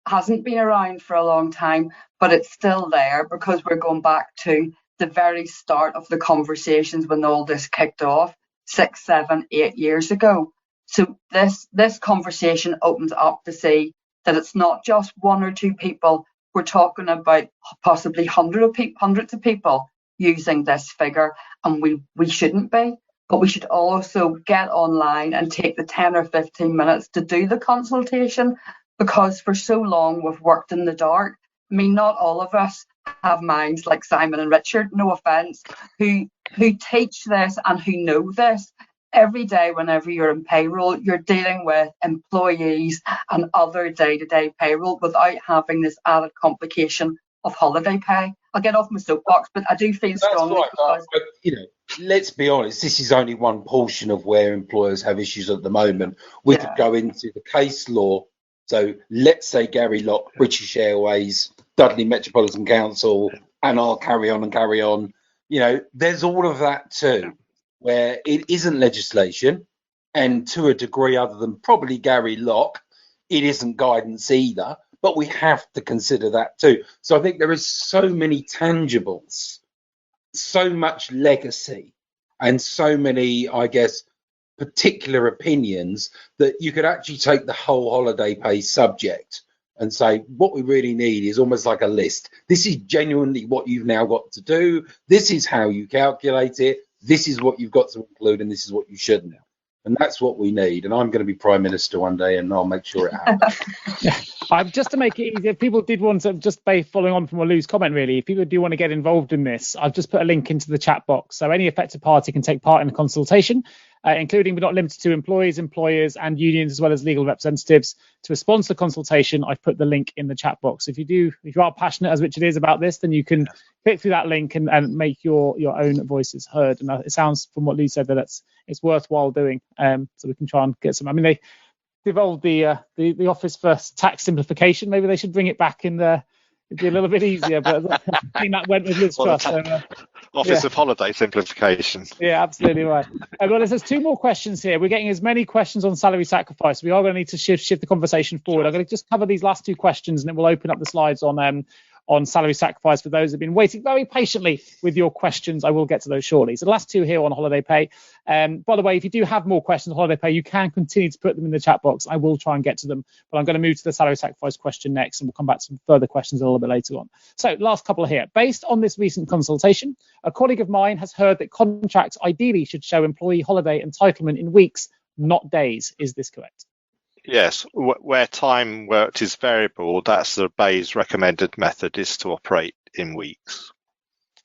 hasn't been around for a long time, but it's still there because we're going back to the very start of the conversations when all this kicked off 6, 7, 8 years ago. So this conversation opens up to see that it's not just one or two people. We're talking about possibly hundreds of people using this figure, and we shouldn't be. But we should also get online and take the 10 or 15 minutes to do the consultation, because for so long we've worked in the dark. I mean, not all of us have minds like Simon and Richard, no offence, who teach this and who know this. Every day, whenever you're in payroll, you're dealing with employees and other day-to-day payroll without having this added complication of holiday pay. I'll get off my soapbox, but I do feel strongly. Right, but, let's be honest, this is only one portion of where employers have issues at the moment. We could go into the case law. So let's say Gary Locke, British Airways, Dudley Metropolitan Council, and I'll carry on and carry on. There's all of that too, where it isn't legislation, and to a degree other than probably Gary Locke, it isn't guidance either, but we have to consider that too. So I think there is so many tangibles, so much legacy, and so many, I guess, particular opinions that you could actually take the whole holiday pay subject and say, what we really need is almost like a list. This is genuinely what you've now got to do. This is how you calculate it. This is what you've got to include, and this is what you shouldn't. And that's what we need. And I'm going to be Prime Minister one day, and I'll make sure it happens. Just to make it easier, if people did want to, just by following on from Lou's comment, really, if people do want to get involved in this, I've just put a link into the chat box. So any affected party can take part in the consultation, including but not limited to employees, employers and unions, as well as legal representatives. To respond to the consultation, I've put the link in the chat box. If you are passionate, as Richard is, about this, then you can click through that link and make your own voices heard. And it sounds, from what Lou said, that it's worthwhile doing. So we can try and get some. I mean, devolved the Office for Tax Simplification. Maybe they should bring it back in the. It'd be a little bit easier, but I think that went with Liz Truss. Office of Holiday Simplification. Yeah, absolutely right. Well, there's 2 more questions here. We're getting as many questions on salary sacrifice. We are going to need to shift the conversation forward. I'm going to just cover these last 2 questions, and then we'll open up the slides on salary sacrifice for those who've been waiting very patiently with your questions. I will get to those shortly. So the last 2 here on holiday pay. By the way, if you do have more questions on holiday pay, you can continue to put them in the chat box. I will try and get to them, but I'm going to move to the salary sacrifice question next, and we'll come back to some further questions a little bit later on. So last couple here. Based on this recent consultation, a colleague of mine has heard that contracts ideally should show employee holiday entitlement in weeks, not days. Is this correct? Yes, where time worked is variable, that's the BAY's recommended method, is to operate in weeks.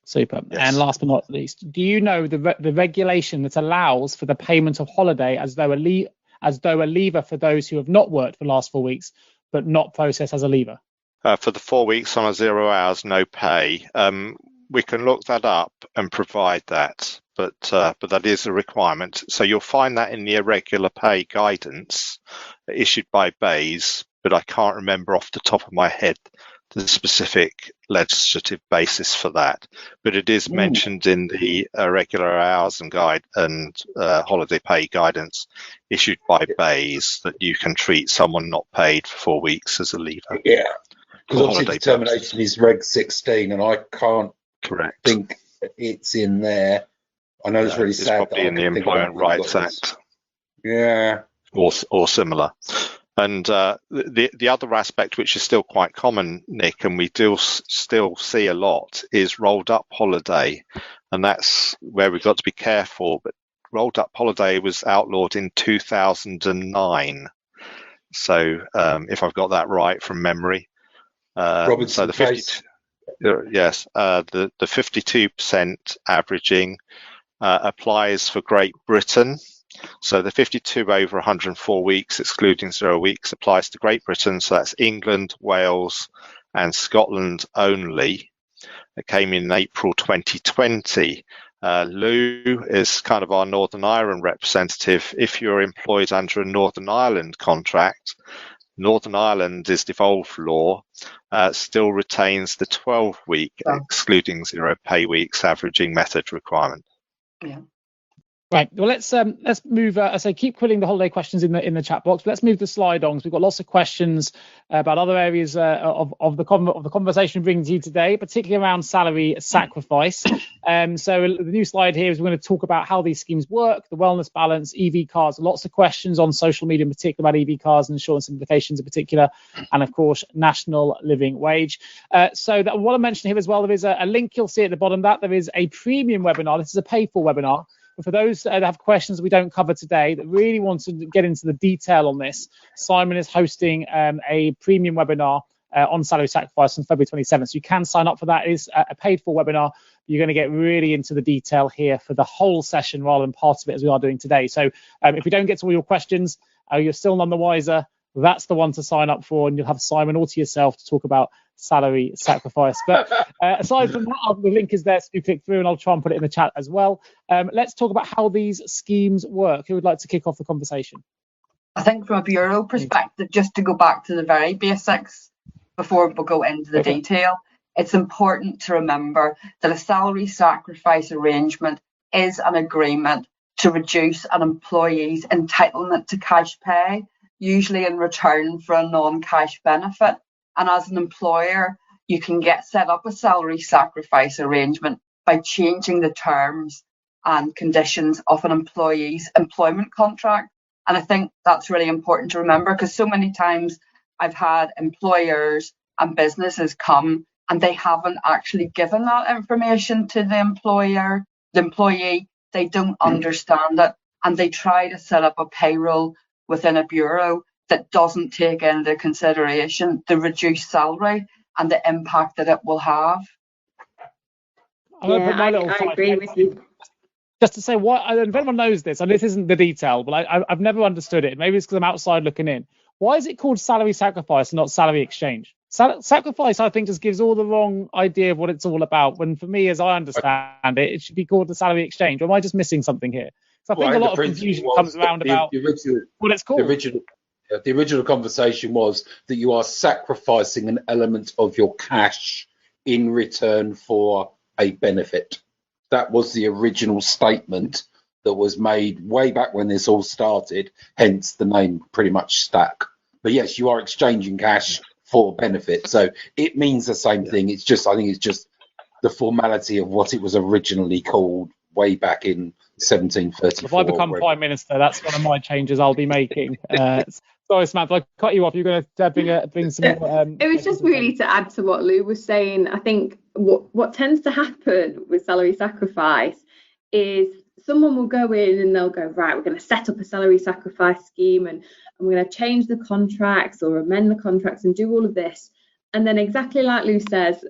Super. Yes. And last but not least, do you know the regulation that allows for the payment of holiday as though a leaver for those who have not worked for the last 4 weeks, but not processed as a leaver? For the 4 weeks on a 0 hours, no pay. We can look that up and provide that, but that is a requirement. So you'll find that in the irregular pay guidance issued by BAYS, but I can't remember off the top of my head the specific legislative basis for that. But it is mentioned in the irregular hours and holiday pay guidance issued by BAYS that you can treat someone not paid for 4 weeks as a leaver. Yeah, because obviously determination is Reg 16, and I can't think it's in there. I know it's really sad. It's probably in the Employment Rights Act. Yeah. Or similar. And the other aspect, which is still quite common, Nick, and we do still see a lot, is rolled up holiday. And that's where we've got to be careful. But rolled up holiday was outlawed in 2009. So if I've got that right from memory. So the 52% averaging applies for Great Britain. So the 52 over 104 weeks, excluding 0 weeks, applies to Great Britain. So that's England, Wales, and Scotland only. It came in April 2020. Lou is kind of our Northern Ireland representative. If you're employed under a Northern Ireland contract, Northern Ireland is devolved law, still retains the 12-week, excluding 0 pay weeks, averaging method requirement. Yeah. Right. Well, let's move. I say keep putting the holiday questions in the chat box. But let's move the slide on. We've got lots of questions about other areas of the conversation we're bringing to you today, particularly around salary sacrifice. So the new slide here is we're going to talk about how these schemes work, the wellness balance, EV cars. Lots of questions on social media, in particular about EV cars and insurance implications in particular, and of course national living wage. So that what I mentioned here as well, there is a link you'll see at the bottom. That there is a premium webinar. This is a paid-for webinar. But for those that have questions we don't cover today that really want to get into the detail on this, Simon is hosting a premium webinar on salary sacrifice on February 27th. So you can sign up for that. It is a paid-for webinar. You're going to get really into the detail here for the whole session rather than part of it as we are doing today. So if we don't get to all your questions, you're still none the wiser. That's the one to sign up for, and you'll have Simon all to yourself to talk about salary sacrifice. But aside from that, the link is there, so you click through, and I'll try and put it in the chat as well. Let's talk about how these schemes work. Who would like to kick off the conversation? I think from a bureau perspective, just to go back to the very basics before we go into the detail, it's important to remember that a salary sacrifice arrangement is an agreement to reduce an employee's entitlement to cash pay, usually in return for a non-cash benefit. And as an employer, you can set up a salary sacrifice arrangement by changing the terms and conditions of an employee's employment contract. And I think that's really important to remember, because so many times I've had employers and businesses come and they haven't actually given that information to the employee. They don't understand it, and they try to set up a payroll within a bureau that doesn't take into consideration the reduced salary and the impact that it will have. I agree with you. Just to say, if anyone knows this, and this isn't the detail, but I've never understood it. Maybe it's because I'm outside looking in. Why is it called salary sacrifice and not salary exchange? Sacrifice, I think, just gives all the wrong idea of what it's all about. When for me, as I understand it, it should be called the salary exchange. Or am I just missing something here? So I think a lot of confusion comes around about what it's called. The original conversation was that you are sacrificing an element of your cash in return for a benefit. That was the original statement that was made way back when this all started, hence the name pretty much stuck. But yes, you are exchanging cash for benefit. So it means the same thing. It's just, I think it's just the formality of what it was originally called way back in 1734. If I become Prime Minister, that's one of my changes I'll be making. Sorry, Samantha, I cut you off. You're going to bring some more. It was just really to add to what Lou was saying. I think what tends to happen with salary sacrifice is someone will go in and they'll go, right, we're going to set up a salary sacrifice scheme and we're going to change the contracts or amend the contracts and do all of this. And then exactly like Lou says,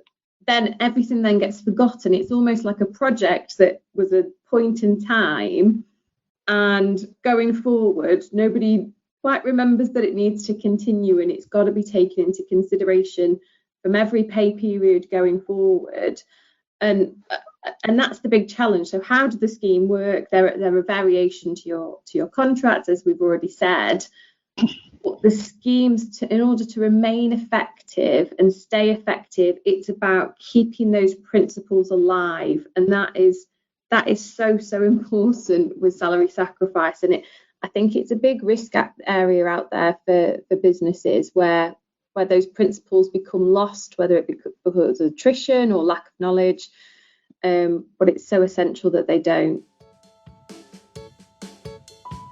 then everything then gets forgotten. It's almost like a project that was a point in time, and going forward, nobody quite remembers that it needs to continue, and it's got to be taken into consideration from every pay period going forward. And that's the big challenge. So how does the scheme work? There are variations to your contracts, as we've already said. But the schemes, in order to remain effective and stay effective, it's about keeping those principles alive, and that is so important with salary sacrifice. And I think it's a big risk area out there for businesses where those principles become lost, whether it because of attrition or lack of knowledge. But it's so essential that they don't.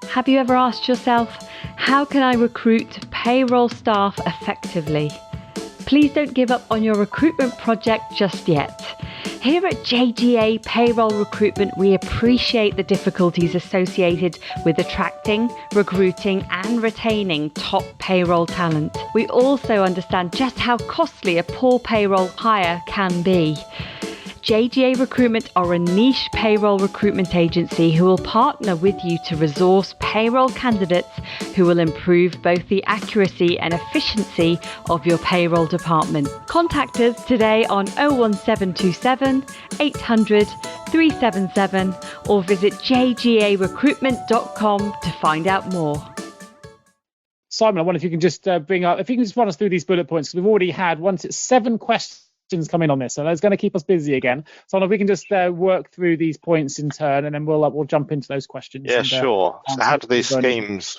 Have you ever asked yourself, how can I recruit payroll staff effectively? Please don't give up on your recruitment project just yet. Here at JGA Payroll Recruitment, we appreciate the difficulties associated with attracting, recruiting and retaining top payroll talent. We also understand just how costly a poor payroll hire can be. JGA Recruitment are a niche payroll recruitment agency who will partner with you to resource payroll candidates who will improve both the accuracy and efficiency of your payroll department. Contact us today on 01727 800 377 or visit jgarecruitment.com to find out more. Simon, I wonder if you can just run us through these bullet points, because we've already had 7 questions come in on this, so that's going to keep us busy again. So if we can just work through these points in turn, and then we'll jump into those questions. Yeah, sure. So how do these schemes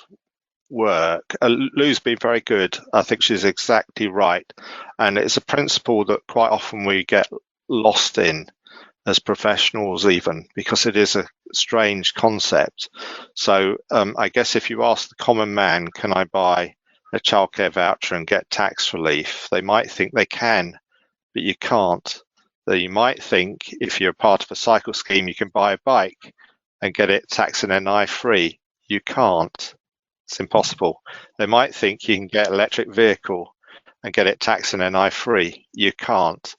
work? Lou's been very good. I think she's exactly right, and it's a principle that quite often we get lost in as professionals, even because it is a strange concept. So I guess if you ask the common man, can I buy a childcare voucher and get tax relief, they might think they can, but you can't. So you might think if you're part of a cycle scheme, you can buy a bike and get it tax and NI free. You can't. It's impossible. They might think you can get an electric vehicle and get it tax and NI free. You can't.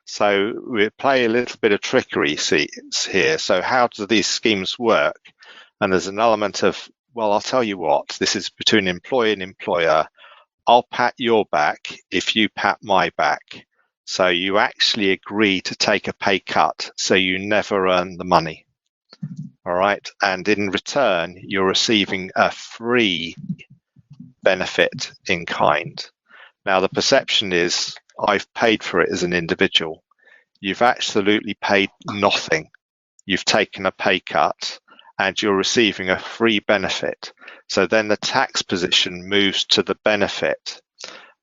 So we play a little bit of trickery here. So how do these schemes work? And there's an element of, well, I'll tell you what, this is between employee and employer. I'll pat your back if you pat my back. So you actually agree to take a pay cut, so you never earn the money. All right. And in return, you're receiving a free benefit in kind. Now, the perception is I've paid for it as an individual. You've absolutely paid nothing. You've taken a pay cut and you're receiving a free benefit. So then the tax position moves to the benefit.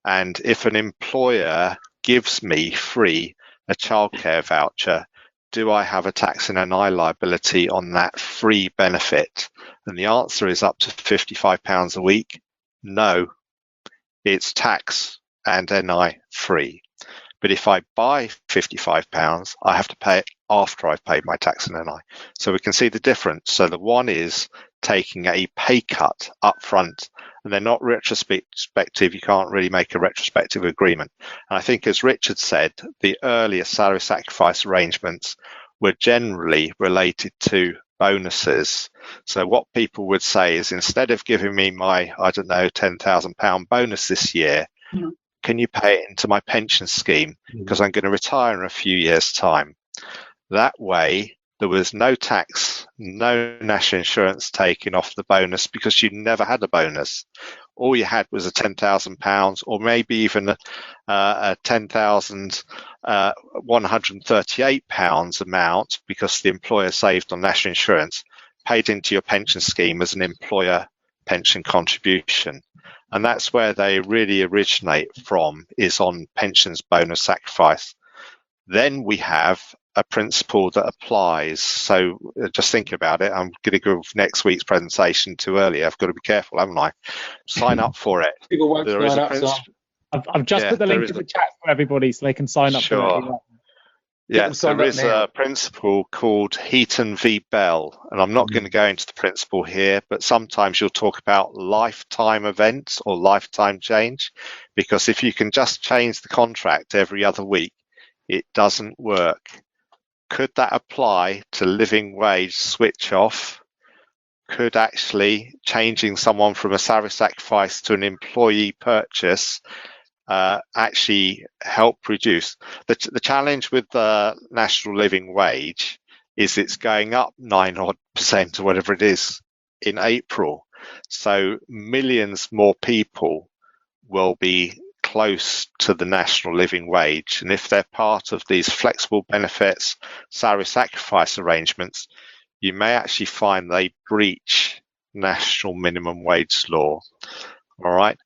And if an employer gives me free a childcare voucher, do I have a tax and NI liability on that free benefit? And the answer is up to £55 a week. No, it's tax and NI free. But if I buy £55, I have to pay it after I've paid my tax and NI. So we can see the difference. So the one is taking a pay cut up front, and they're not retrospective. You can't really make a retrospective agreement. And I think, as Richard said, the earlier salary sacrifice arrangements were generally related to bonuses. So what people would say is, instead of giving me my, I don't know, £10,000 bonus this year, can you pay it into my pension scheme? Because I'm going to retire in a few years' time. That way, there was no tax, no national insurance taken off the bonus because you never had a bonus. all you had was a £10,000 or maybe even a £10,138 amount because the employer saved on national insurance, paid into your pension scheme as an employer pension contribution. And that's where they really originate from, is on pensions bonus sacrifice. Then we have a principle that applies. So just thinking about it, I'm going to give next week's presentation too early. I've got to be careful, haven't I? Sign up for it. People won't sign up, so I've just put the link in the chat for everybody so they can sign up. Sure. Yeah, there is a principle called Heaton v. Bell, and I'm not going to go into the principle here, but sometimes you'll talk about lifetime events or lifetime change, because if you can just change the contract every other week, it doesn't work. Could that apply to living wage switch off? Could actually changing someone from a salary sacrifice to an employee purchase actually help reduce? The challenge with the national living wage is it's going up 9% or whatever it is in April. So millions more people will be close to the national living wage. And if they're part of these flexible benefits, salary sacrifice arrangements, you may actually find they breach national minimum wage law. All right.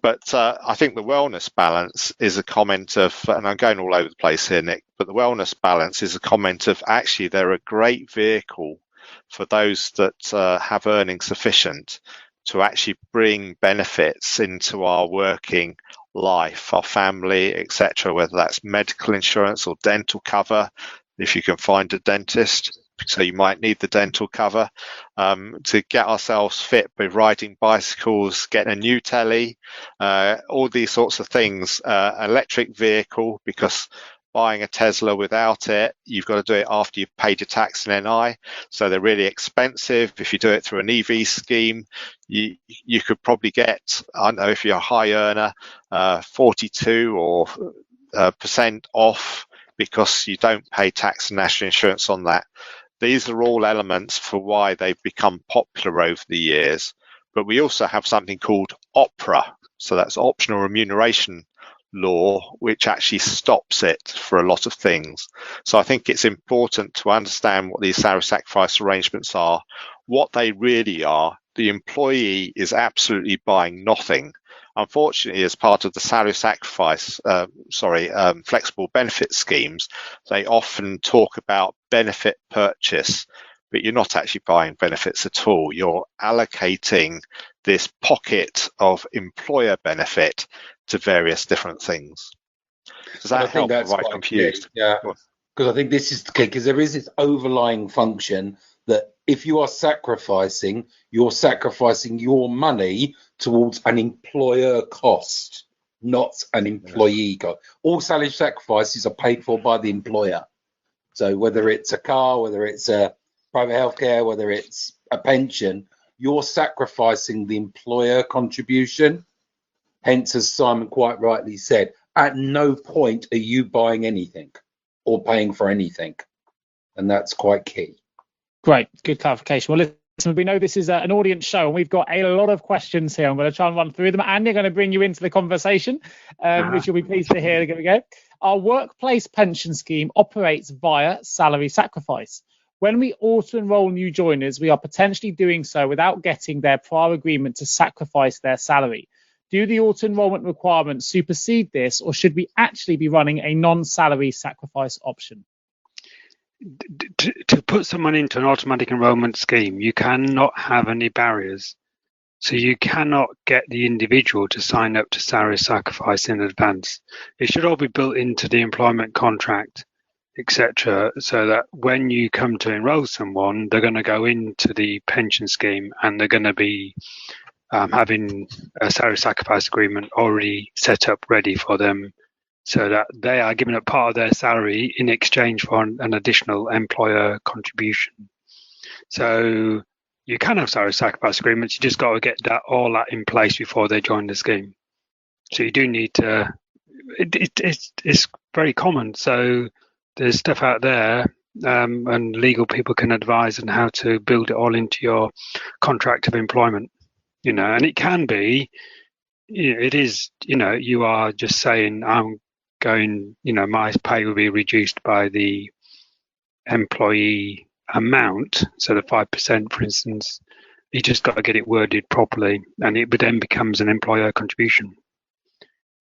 But I think the wellness balance is a comment of, and I'm going all over the place here, Nick, but the wellness balance is a comment of actually they're a great vehicle for those that have earnings sufficient to actually bring benefits into our working life, our family, etc., whether that's medical insurance or dental cover, if you can find a dentist. So you might need the dental cover to get ourselves fit by riding bicycles, getting a new telly, all these sorts of things, electric vehicle, because buying a Tesla without it, you've got to do it after you've paid your tax and NI. So they're really expensive. If you do it through an EV scheme, you could probably get, I don't know, if you're a high earner, 42 or % off because you don't pay tax and national insurance on that. These are all elements for why they've become popular over the years. But we also have something called OPRA. So that's optional remuneration law, which actually stops it for a lot of things. So I think it's important to understand what these salary sacrifice arrangements are, what they really are. The employee is absolutely buying nothing. Unfortunately, as part of the salary sacrifice, flexible benefit schemes, they often talk about benefit purchase, but you're not actually buying benefits at all. You're allocating this pocket of employer benefit to various different things. Does that help? Right, confused? Yeah, because I think this is the key, because there is this overlying function that if you are sacrificing, you're sacrificing your money towards an employer cost, not an employee cost. All salary sacrifices are paid for by the employer. So whether it's a car, whether it's a private healthcare, whether it's a pension, you're sacrificing the employer contribution. Hence, as Simon quite rightly said, at no point are you buying anything or paying for anything. And that's quite key. Great, good clarification. Well, listen, we know this is an audience show and we've got a lot of questions here. I'm going to try and run through them. Andy, I'm going to bring you into the conversation, which you'll be pleased to hear. Here we go. Our workplace pension scheme operates via salary sacrifice. When we auto-enroll new joiners, we are potentially doing so without getting their prior agreement to sacrifice their salary. Do the auto-enrollment requirements supersede this, or should we actually be running a non-salary sacrifice option? To put someone into an automatic enrolment scheme, you cannot have any barriers. So you cannot get the individual to sign up to salary sacrifice in advance. It should all be built into the employment contract, etc., so that when you come to enrol someone, they're going to go into the pension scheme and they're going to be having a salary sacrifice agreement already set up ready for them, so that they are giving up part of their salary in exchange for an additional employer contribution. So you can have salary sacrifice agreements, you just got to get all that in place before they join the scheme. So you do need to, it's very common. So there's stuff out there and legal people can advise on how to build it all into your contract of employment. And it can be it is, you are just saying, I'm going, my pay will be reduced by the employee amount. So the 5%, for instance, you just got to get it worded properly, and it then becomes an employer contribution.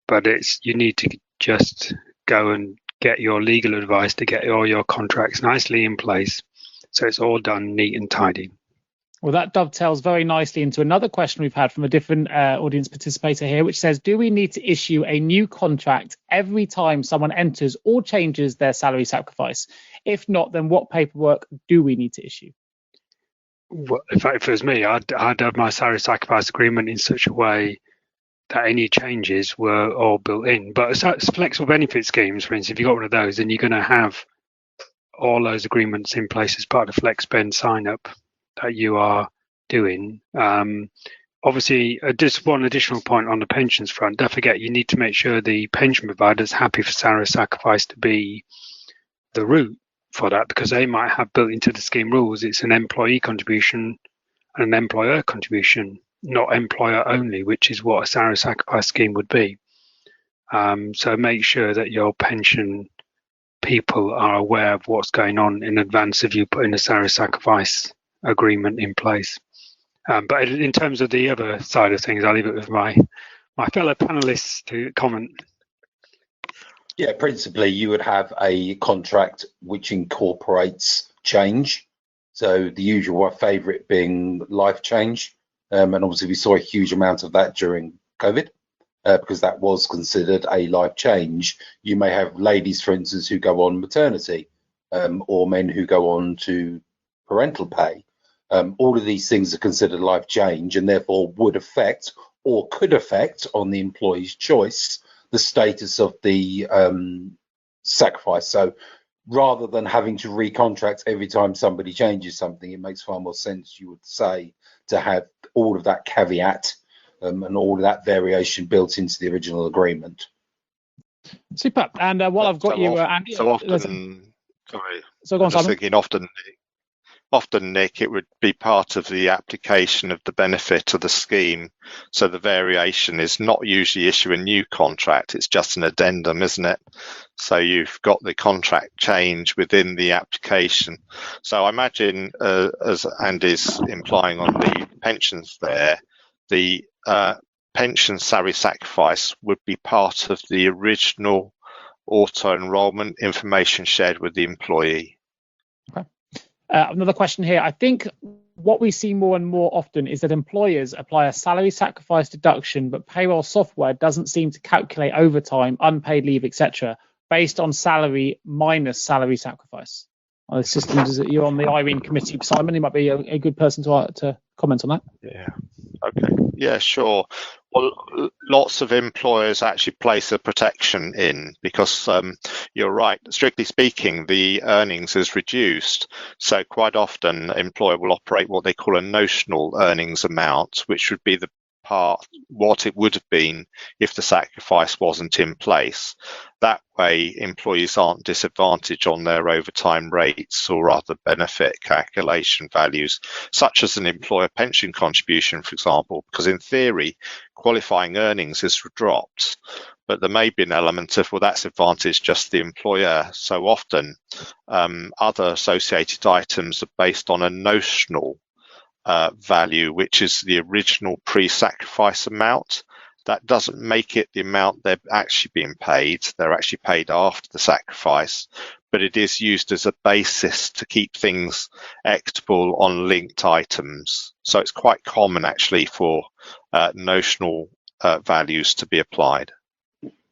But you need to just go and get your legal advice to get all your contracts nicely in place, so it's all done neat and tidy. Well, that dovetails very nicely into another question we've had from a different audience participator here, which says, do we need to issue a new contract every time someone enters or changes their salary sacrifice? If not, then what paperwork do we need to issue? Well, if it was me, I'd have my salary sacrifice agreement in such a way that any changes were all built in. But it's flexible benefit schemes, for instance, if you've got one of those, then you're going to have all those agreements in place as part of the FlexBend sign-up that you are doing. Obviously, just one additional point on the pensions front. Don't forget, you need to make sure the pension provider is happy for salary sacrifice to be the route for that, because they might have built into the scheme rules it's an employee contribution and an employer contribution, not employer only, which is what a salary sacrifice scheme would be. So make sure that your pension people are aware of what's going on in advance of you putting a salary sacrifice agreement in place. But in terms of the other side of things, I'll leave it with my fellow panelists to comment. Yeah, principally you would have a contract which incorporates change. So the usual favourite being life change. And obviously we saw a huge amount of that during COVID because that was considered a life change. You may have ladies, for instance, who go on maternity or men who go on to parental pay. All of these things are considered life change and therefore would affect or could affect on the employee's choice the status of the sacrifice. So rather than having to recontract every time somebody changes something, it makes far more sense, you would say, to have all of that caveat and all of that variation built into the original agreement. Super. And while I've got you, Andy, so go on, Simon. Thinking often, Nick, it would be part of the application of the benefit of the scheme. So the variation is not usually issue a new contract, it's just an addendum, isn't it? So you've got the contract change within the application. So I imagine, as Andy's implying on the pensions there, the pension salary sacrifice would be part of the original auto-enrolment information shared with the employee. Okay. Another question here. I think what we see more and more often is that employers apply a salary sacrifice deduction, but payroll software doesn't seem to calculate overtime, unpaid leave, etc., based on salary minus salary sacrifice. The systems, you're on the Irene committee, Simon. You might be a good person to comment on that. Yeah. Okay. Yeah, sure. Well, lots of employers actually place a protection in because you're right. Strictly speaking, the earnings is reduced. So quite often, an employer will operate what they call a notional earnings amount, which would be the part what it would have been if the sacrifice wasn't in place. That way, employees aren't disadvantaged on their overtime rates or other benefit calculation values, such as an employer pension contribution, for example, because in theory, qualifying earnings is dropped, but there may be an element of, well, that's advantage just the employer. So often, other associated items are based on a notional value, which is the original pre-sacrifice amount. That doesn't make it the amount they're actually being paid. They're actually paid after the sacrifice, but it is used as a basis to keep things equitable on linked items. So it's quite common actually for notional values to be applied.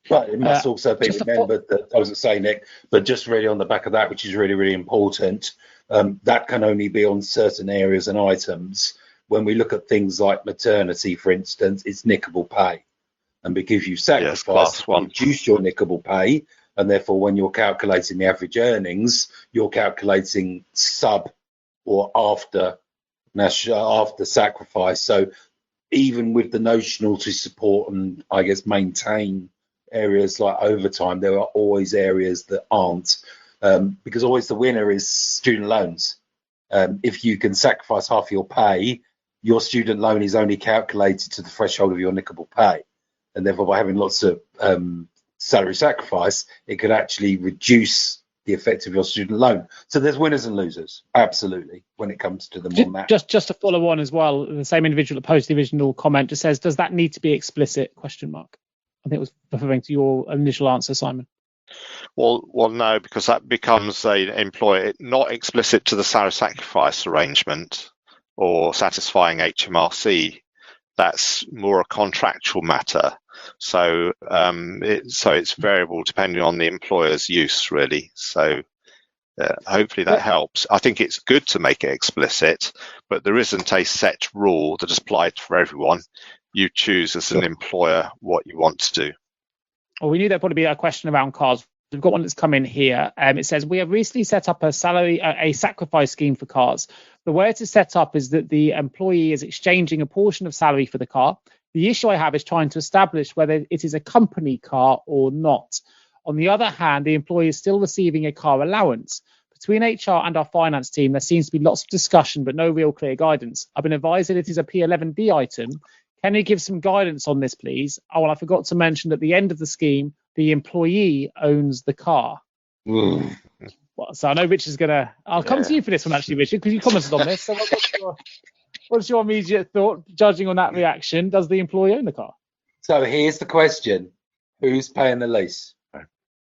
But it must also be remembered that, I was going to say, Nick, but just really on the back of that, which is really, really important, that can only be on certain areas and items. When we look at things like maternity, for instance, it's nickable pay. And because you sacrificed, reduce your nickable pay, and therefore when you're calculating the average earnings, you're calculating sub or after sacrifice. So even with the notional to support and I guess maintain areas like overtime, there are always areas that aren't, because always the winner is student loans. If you can sacrifice half your pay, your student loan is only calculated to the threshold of your nickable pay. and therefore by having lots of salary sacrifice, it could actually reduce the effect of your student loan. So there's winners and losers, absolutely, when it comes to them on that. Just to follow on as well, the same individual that posted the original comment just says, does that need to be explicit? I think it was referring to your initial answer, Simon. Well, no, because that becomes an employer not explicit to the salary sacrifice arrangement or satisfying HMRC. That's more a contractual matter. So it's variable depending on the employer's use, really. So hopefully that helps. I think it's good to make it explicit, but there isn't a set rule that is applied for everyone. You choose as an employer what you want to do. Well, we knew there'd probably be a question around cars. We've got one that's come in here. It says, we have recently set up a sacrifice scheme for cars. The way it is set up is that the employee is exchanging a portion of salary for the car. The issue I have is trying to establish whether it is a company car or not. On the other hand, the employee is still receiving a car allowance. Between HR and our finance team, there seems to be lots of discussion, but no real clear guidance. I've been advised that it is a P11D item. Can you give some guidance on this, please? Oh, and I forgot to mention at the end of the scheme, the employee owns the car. Well, so I know Richard's I'll come to you for this one, actually, Richard, because you commented on this. So what's your immediate thought, judging on that reaction? Does the employee own the car? So here's the question. Who's paying the lease?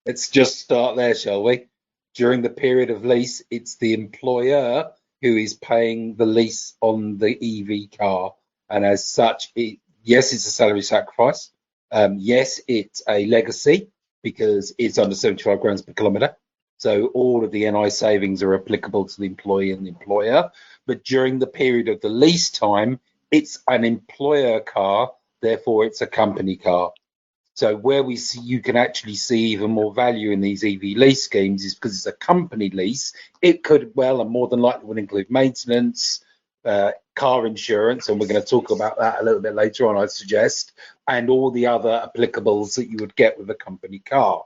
Let's just start there, shall we? During the period of lease, it's the employer who is paying the lease on the EV car. And as such, yes, it's a salary sacrifice. Yes, it's a legacy because it's under 75 grams per kilometre. So all of the NI savings are applicable to the employee and the employer. But during the period of the lease time, it's an employer car, therefore it's a company car. So where we see you can actually see even more value in these EV lease schemes is because it's a company lease. It could well and more than likely would include maintenance, car insurance, and we're going to talk about that a little bit later on, I suggest, and all the other applicables that you would get with a company car.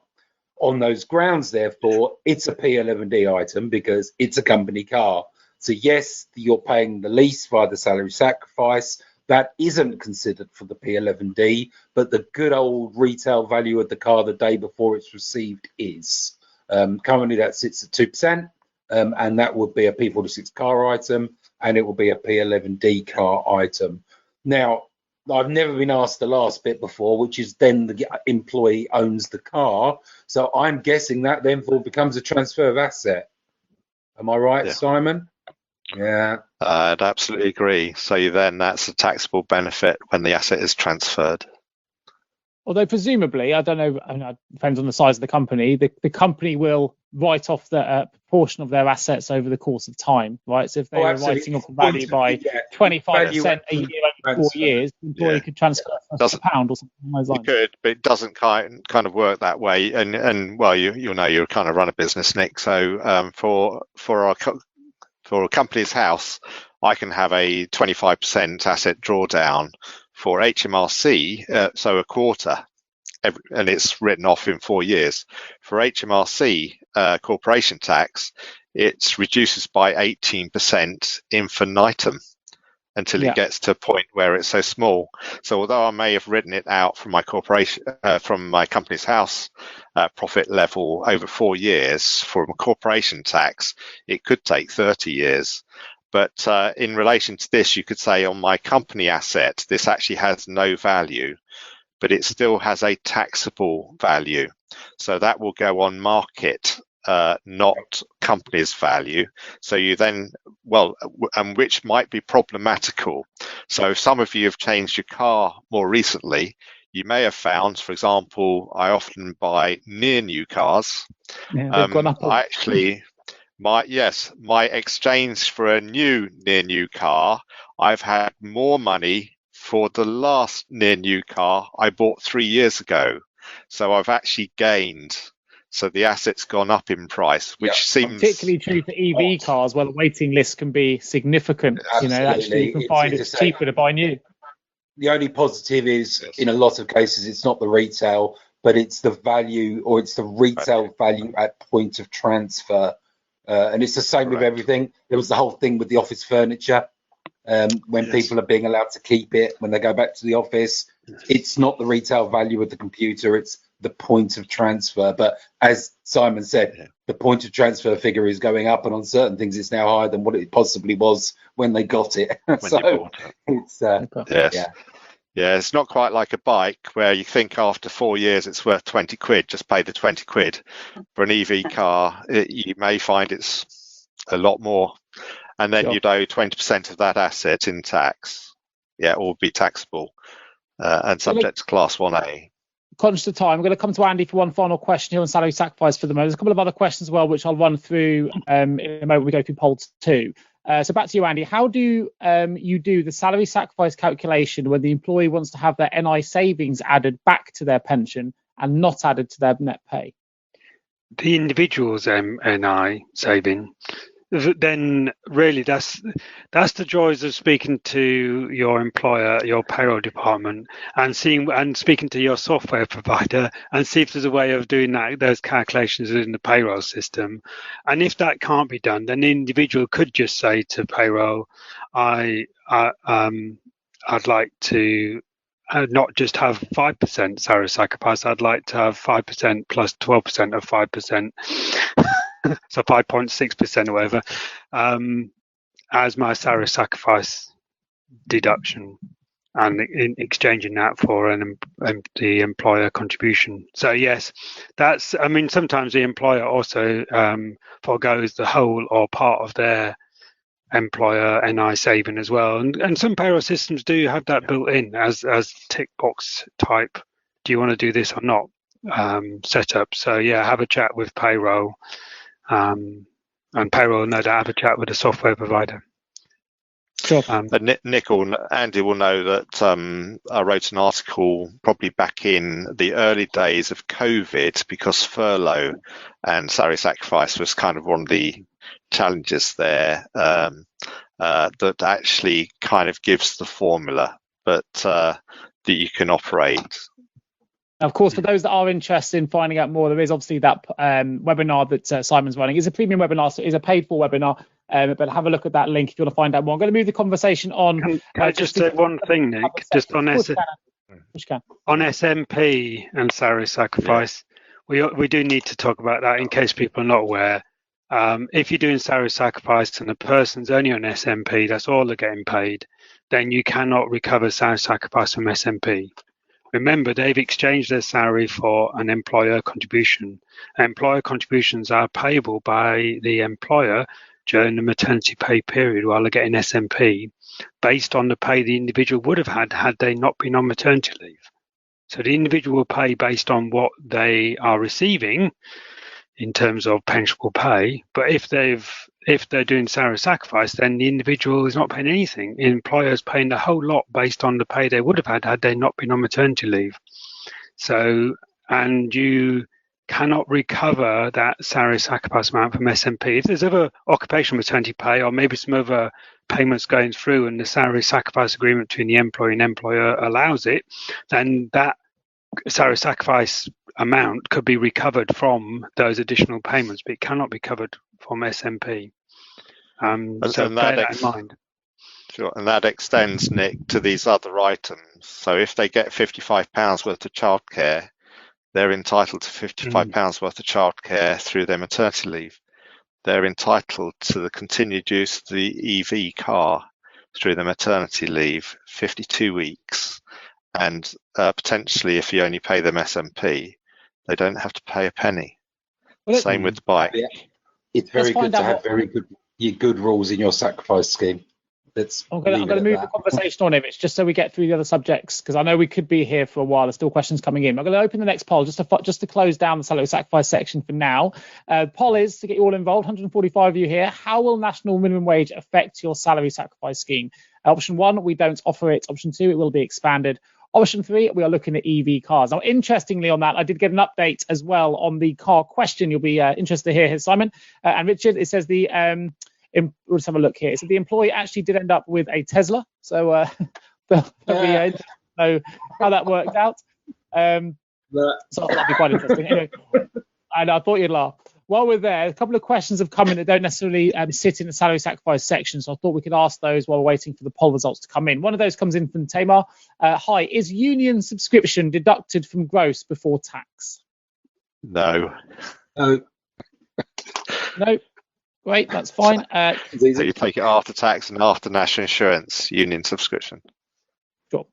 On those grounds, therefore, it's a P11D item because it's a company car. So yes, you're paying the lease via the salary sacrifice. That isn't considered for the P11D, but the good old retail value of the car the day before it's received is. Currently that sits at 2%, and that would be a P46 car item, and it will be a P11D car item. Now, I've never been asked the last bit before, which is then the employee owns the car. So I'm guessing that then becomes a transfer of asset. Am I right, yeah. Simon? Yeah. I'd absolutely agree. So then that's a taxable benefit when the asset is transferred. Although presumably, I don't know, it depends on the size of the company, the company will write off the proportion of their assets over the course of time, right? So if they were writing off the value by 25% a year over 4 years, the employee could transfer £1 or something like that. You could, but it doesn't kind of work that way. And well, you'll know you kind of run a business, Nick. So for a company's house, I can have a 25% asset drawdown for HMRC, so a quarter, and it's written off in 4 years. For HMRC corporation tax, it reduces by 18% infinitum until it gets to a point where it's so small. So although I may have written it out from my corporation, from my company's house profit level over 4 years for a corporation tax, it could take 30 years. But in relation to this, you could say on my company asset, this actually has no value, but it still has a taxable value. So that will go on market, not company's value. So you then, and which might be problematical. So if some of you have changed your car more recently, you may have found, for example, I often buy near new cars. Yeah, they've gone up. My exchange for a near new car, I've had more money for the last near new car I bought 3 years ago. So I've actually gained. So the asset's gone up in price, which seems particularly true for EV cars, where the waiting list can be significant. Absolutely. Actually you can find it's cheaper to buy new. The only positive is in a lot of cases it's not the retail, but it's the value, or it's the retail value at point of transfer. And it's the same with everything. There was the whole thing with the office furniture, when people are being allowed to keep it when they go back to the office. it's not the retail value of the computer, it's the point of transfer. But as Simon said, the point of transfer figure is going up, and on certain things it's now higher than what it possibly was when they got it. When you bought it. It's Yes. Yeah, it's not quite like a bike where you think after 4 years it's worth 20 quid, just pay the 20 quid. For an EV car, you may find it's a lot more. And then you'd owe 20% of that asset in tax. Yeah, or be taxable and subject to Class 1A. Conscious of time, I'm going to come to Andy for one final question here on salary sacrifice for the moment. There's a couple of other questions as well, which I'll run through in a moment. We go through poll 2. So back to you, Andy. How do you do the salary sacrifice calculation when the employee wants to have their NI savings added back to their pension and not added to their net pay? The individual's NI saving, then really that's the joys of speaking to your employer, your payroll department, and speaking to your software provider and see if there's a way of doing those calculations in the payroll system. And if that can't be done, then the individual could just say to payroll, I'd like to not just have 5% salary sacrifice, I'd like to have 5% plus 12% of 5%. So 5.6% or whatever, as my salary sacrifice deduction, and in exchanging that for the employer contribution. So yes, sometimes the employer also forgoes the whole or part of their employer NI saving as well. And some payroll systems do have that built in as tick box type, do you want to do this or not, setup. So yeah, have a chat with payroll. And payroll, no doubt, have a chat with the software provider. Sure. Nick or Andy will know that I wrote an article probably back in the early days of COVID, because furlough and salary sacrifice was kind of one of the challenges there, that actually kind of gives the formula, but that you can operate. Of course, for those that are interested in finding out more, there is obviously that webinar that Simon's running. It's a premium webinar, so it's a paid-for webinar, but have a look at that link if you want to find out more. I'm going to move the conversation on. Can I just say one thing, Nick? Just on SMP and salary sacrifice, we do need to talk about that in case people are not aware. If you're doing salary sacrifice and the person's only on SMP, that's all they're getting paid, then you cannot recover salary sacrifice from SMP. Remember, they've exchanged their salary for an employer contribution. Employer contributions are payable by the employer during the maternity pay period while they're getting SMP, based on the pay the individual would have had they not been on maternity leave. So the individual will pay based on what they are receiving in terms of pensionable pay. But if they're doing salary sacrifice, then the individual is not paying anything. The employer is paying the whole lot based on the pay they would have had they not been on maternity leave. So, and you cannot recover that salary sacrifice amount from SMP. If there's other occupational maternity pay, or maybe some other payments going through and the salary sacrifice agreement between the employee and employer allows it, then that salary sacrifice amount could be recovered from those additional payments, but it cannot be covered from SMP. So bear that in mind. Sure, and that extends, Nick, to these other items. So if they get £55 worth of childcare, they're entitled to £55 worth of childcare through their maternity leave. They're entitled to the continued use of the EV car through their maternity leave, 52 weeks. And potentially, if you only pay them SMP, they don't have to pay a penny. Same with the bike. Yeah. It's very good to have very good rules in your sacrifice scheme. I'm going to move the conversation on, It's just so we get through the other subjects, because I know we could be here for a while. There's still questions coming in. I'm going to open the next poll just to close down the salary sacrifice section for now. Poll is to get you all involved. 145 of you here. How will national minimum wage affect your salary sacrifice scheme? Option 1, we don't offer it. Option 2, it will be expanded. Option 3, we are looking at EV cars. Now, interestingly on that, I did get an update as well on the car question. You'll be interested to hear here, Simon. And Richard, it says let's have a look here. So the employee actually did end up with a Tesla. So know how that worked out. So that'll be quite interesting. Anyway, and I thought you'd laugh. while we're there, a couple of questions have come in that don't necessarily sit in the salary sacrifice section, so I thought we could ask those while we're waiting for the poll results to come in. One of those comes in from Tamar. Hi, is union subscription deducted from gross before tax? No. No. Great, that's fine. So you take it after tax and after national insurance, union subscription. Sure.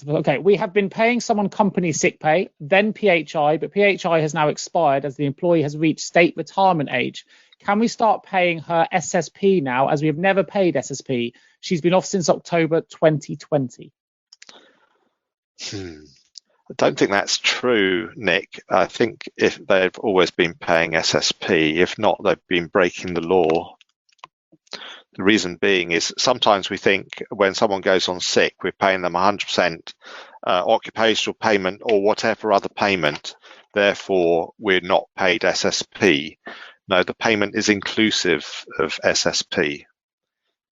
Okay, we have been paying someone company sick pay, then PHI, but PHI has now expired as the employee has reached state retirement age. Can we start paying her SSP now, as we have never paid SSP? She's been off since October 2020. I don't think that's true, Nick. I think if they've always been paying SSP, if not, they've been breaking the law. The reason being is sometimes we think when someone goes on sick, we're paying them 100% occupational payment or whatever other payment. Therefore, we're not paid SSP. No, the payment is inclusive of SSP.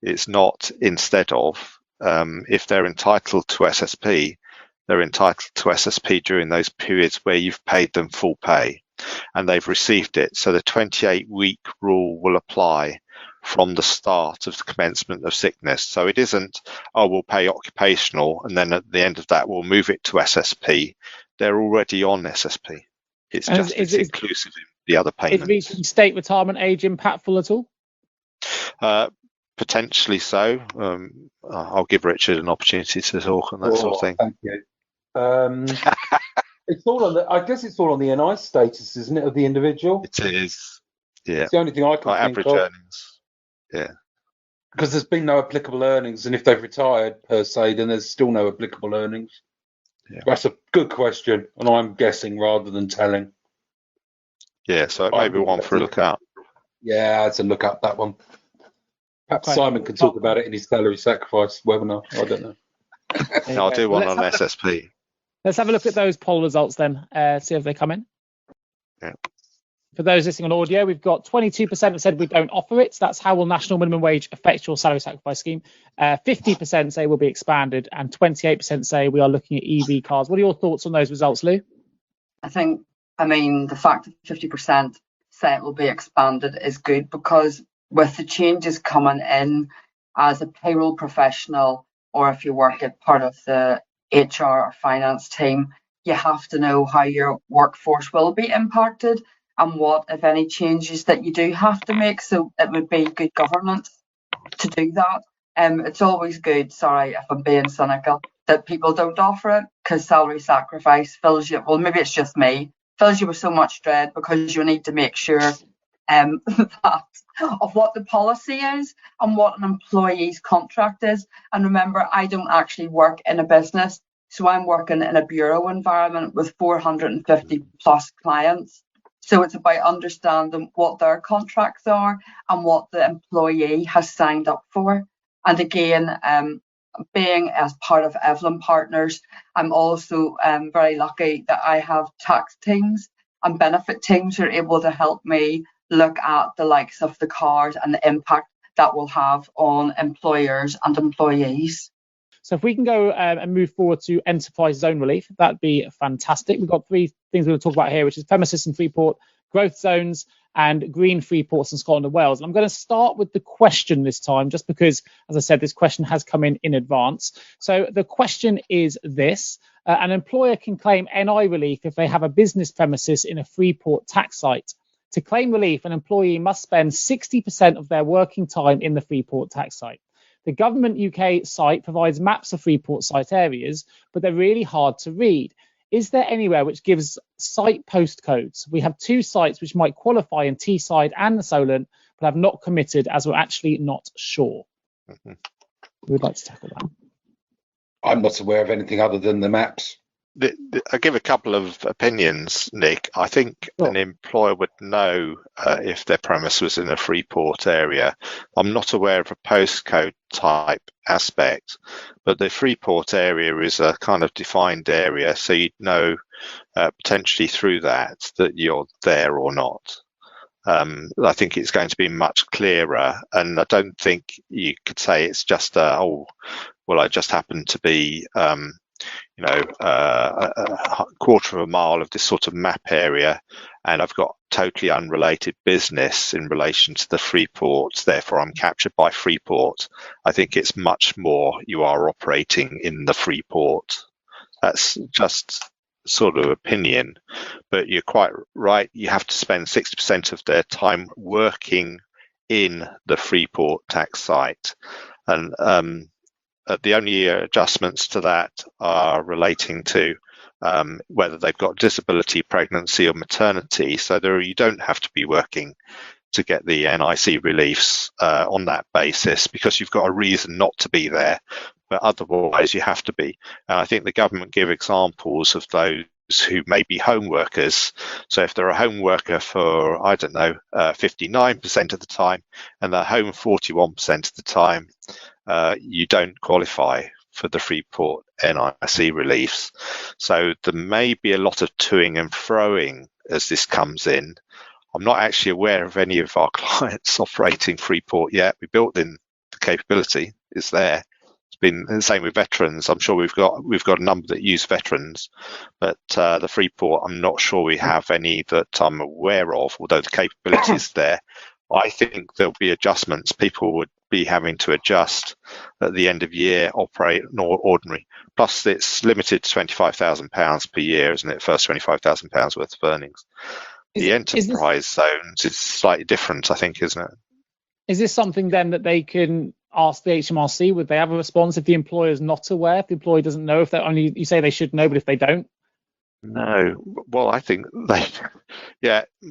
It's not instead of. If they're entitled to SSP, they're entitled to SSP during those periods where you've paid them full pay and they've received it. So the 28-week rule will apply from the start of the commencement of sickness. So it isn't, oh, we'll pay occupational and then at the end of that we'll move it to SSP. They're already on SSP. It's just it's inclusive in the other payments. Is reaching state retirement age impactful at all? Potentially so. I'll give Richard an opportunity to talk on that sort of thing. Thank you. It's all on the. I guess it's all on the NI status, isn't it, of the individual? It is. Yeah. It's the only thing I can think average of. Earnings. Yeah. Because there's been no applicable earnings, and if they've retired per se, then there's still no applicable earnings. Yeah. That's a good question, and I'm guessing rather than telling. Yeah, so it may be one for a look at. Yeah, it's a look up, that one. Perhaps Simon can talk about it in his salary sacrifice webinar. I don't know. I'll do one on SSP. Let's have a look at those poll results then, see if they come in. Yeah. For those listening on audio, we've got 22% that said we don't offer it. So that's how will national minimum wage affect your salary sacrifice scheme. 50% say will be expanded and 28% say we are looking at EV cars. What are your thoughts on those results, Lou? I mean, the fact that 50% say it will be expanded is good, because with the changes coming in as a payroll professional, or if you work at part of the HR or finance team, you have to know how your workforce will be impacted and what, if any, changes that you do have to make. So it would be good governance to do that. It's always good, sorry if I'm being cynical, that people don't offer it, because salary sacrifice fills you, well, maybe it's just me, fills you with so much dread, because you need to make sure that of what the policy is and what an employee's contract is. And remember, I don't actually work in a business, so I'm working in a bureau environment with 450 plus clients. So it's about understanding what their contracts are and what the employee has signed up for. And again, being as part of Evelyn Partners, I'm also very lucky that I have tax teams and benefit teams who are able to help me look at the likes of the cars and the impact that will have on employers and employees. So if we can go and move forward to enterprise zone relief, that'd be fantastic. We've got three things we're going to talk about here, which is premises and Freeport, growth zones, and green Freeports in Scotland and Wales. And I'm going to start with the question this time, just because, as I said, this question has come in advance. So the question is this. An employer can claim NI relief if they have a business premises in a Freeport tax site. To claim relief, an employee must spend 60% of their working time in the Freeport tax site. The Government UK site provides maps of Freeport site areas, but they're really hard to read. Is there anywhere which gives site postcodes? We have two sites which might qualify in Teesside and the Solent, but have not committed as we're actually not sure. We'd like to tackle that. I'm not aware of anything other than the maps. I'll give a couple of opinions, Nick. I think an employer would know if their premise was in a Freeport area. I'm not aware of a postcode type aspect, but the Freeport area is a kind of defined area, so you'd know potentially through that you're there or not. I think it's going to be much clearer, and I don't think you could say it's just I just happen to be a quarter of a mile of this sort of map area, and I've got totally unrelated business in relation to the Freeport, therefore I'm captured by Freeport, I think it's much more you are operating in the Freeport. That's just sort of opinion, but you're quite right. You have to spend 60% of their time working in the Freeport tax site, and the only adjustments to that are relating to whether they've got disability, pregnancy or maternity. So you don't have to be working to get the NIC reliefs on that basis because you've got a reason not to be there, but otherwise you have to be. And I think the government give examples of those who may be home workers. So if they're a home worker for, 59% of the time and they're home 41% of the time, you don't qualify for the Freeport NIC reliefs. So there may be a lot of toing and froing as this comes in. I'm not actually aware of any of our clients operating Freeport yet. We built in the capability, it's there. It's been the same with veterans. I'm sure we've got a number that use veterans, but the Freeport, I'm not sure we have any that I'm aware of, although the capability is there. I think there'll be adjustments. People would be having to adjust at the end of year, operate ordinary. Plus, it's limited to £25,000 per year, isn't it? First £25,000 worth of earnings. The enterprise zones is slightly different, I think, isn't it? Is this something then that they can ask the HMRC? Would they have a response if the employer is not aware? If the employee doesn't know, if they only, you say they should know, but if they don't? No. Well, I think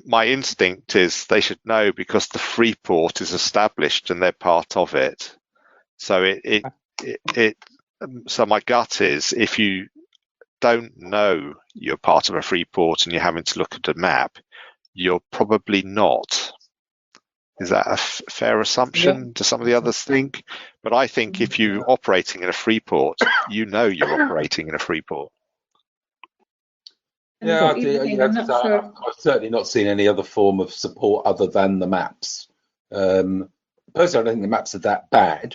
my instinct is they should know because the Freeport is established and they're part of it. So so my gut is if you don't know you're part of a Freeport and you're having to look at a map, you're probably not. Is that a fair assumption? Do some of the others think? But I think if you're operating in a Freeport, you know you're operating in a Freeport. Yeah, I've certainly not seen any other form of support other than the maps. Personally, I don't think the maps are that bad.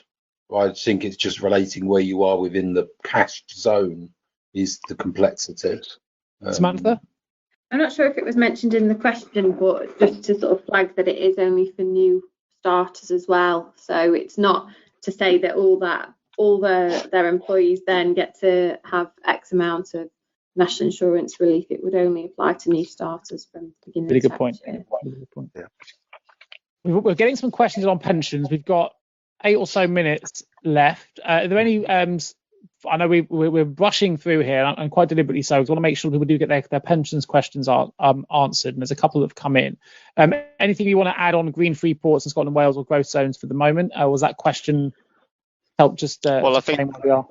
I think it's just relating where you are within the cached zone is the complexity. Samantha? I'm not sure if it was mentioned in the question, but just to sort of flag that it is only for new starters as well. So it's not to say that all their employees then get to have X amount of national insurance relief. It would only apply to new starters from the beginning. Really good point. Yeah. We're getting some questions on pensions. We've got 8 or so minutes left. Are there any? I know we're rushing through here, and quite deliberately so, because I want to make sure people do get their pensions questions answered. And there's a couple that have come in. Anything you want to add on green free ports in Scotland and Wales or growth zones for the moment? Was that question help just? Well, I think where we are?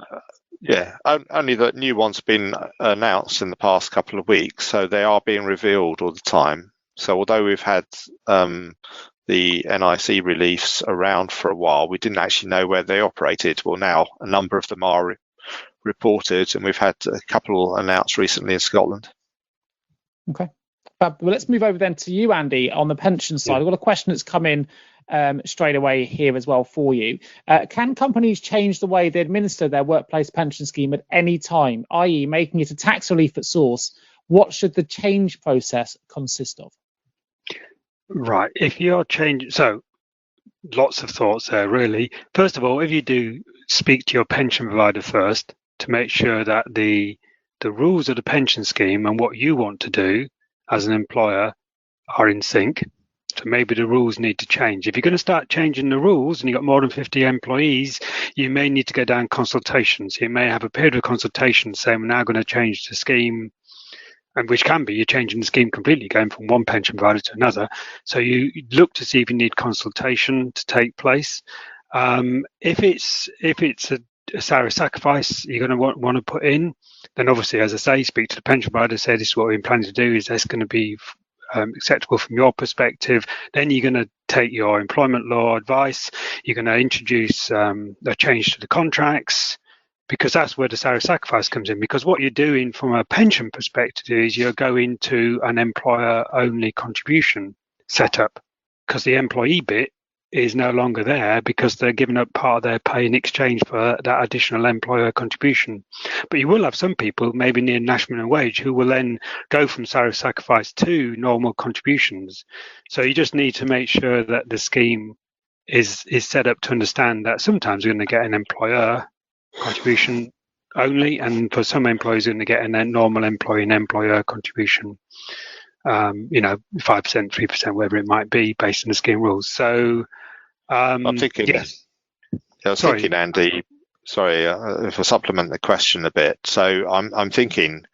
Yeah, only that new ones have been announced in the past couple of weeks, so they are being revealed all the time. So although we've had the NIC reliefs around for a while, we didn't actually know where they operated. Well, now a number of them are reported, and we've had a couple announced recently in Scotland. Okay. Well, let's move over then to you, Andy, on the pension side. I've got a question that's come in straight away here as well for you. Can companies change the way they administer their workplace pension scheme at any time, i.e. making it a tax relief at source? What should the change process consist of? Right. If you're changing, so lots of thoughts there, really. First of all, if you do speak to your pension provider first to make sure that the rules of the pension scheme and what you want to do as an employer are in sync. So maybe the rules need to change. If you're going to start changing the rules and you've got more than 50 employees, you may need to go down consultations. You may have a period of consultation saying we're now going to change the scheme, and which can be you're changing the scheme completely, going from one pension provider to another. So you look to see if you need consultation to take place. If it's a salary sacrifice you're going to want to put in, then obviously, as I say, speak to the pension provider, say this is what we're planning to do. Is this going to be acceptable from your perspective? Then you're going to take your employment law advice. You're going to introduce a change to the contracts, because that's where the salary sacrifice comes in. Because what you're doing from a pension perspective is you're going to an employer-only contribution setup, because the employee bit is no longer there because they're giving up part of their pay in exchange for that additional employer contribution. But you will have some people, maybe near national minimum wage, who will then go from salary sacrifice to normal contributions. So you just need to make sure that the scheme is set up to understand that sometimes you're going to get an employer contribution only, and for some employees you're going to get a normal employee and employer contribution, 5%, 3%, whatever it might be, based on the scheme rules. So I'm thinking, yes. I was thinking, Andy, sorry, if I supplement the question a bit. So I'm thinking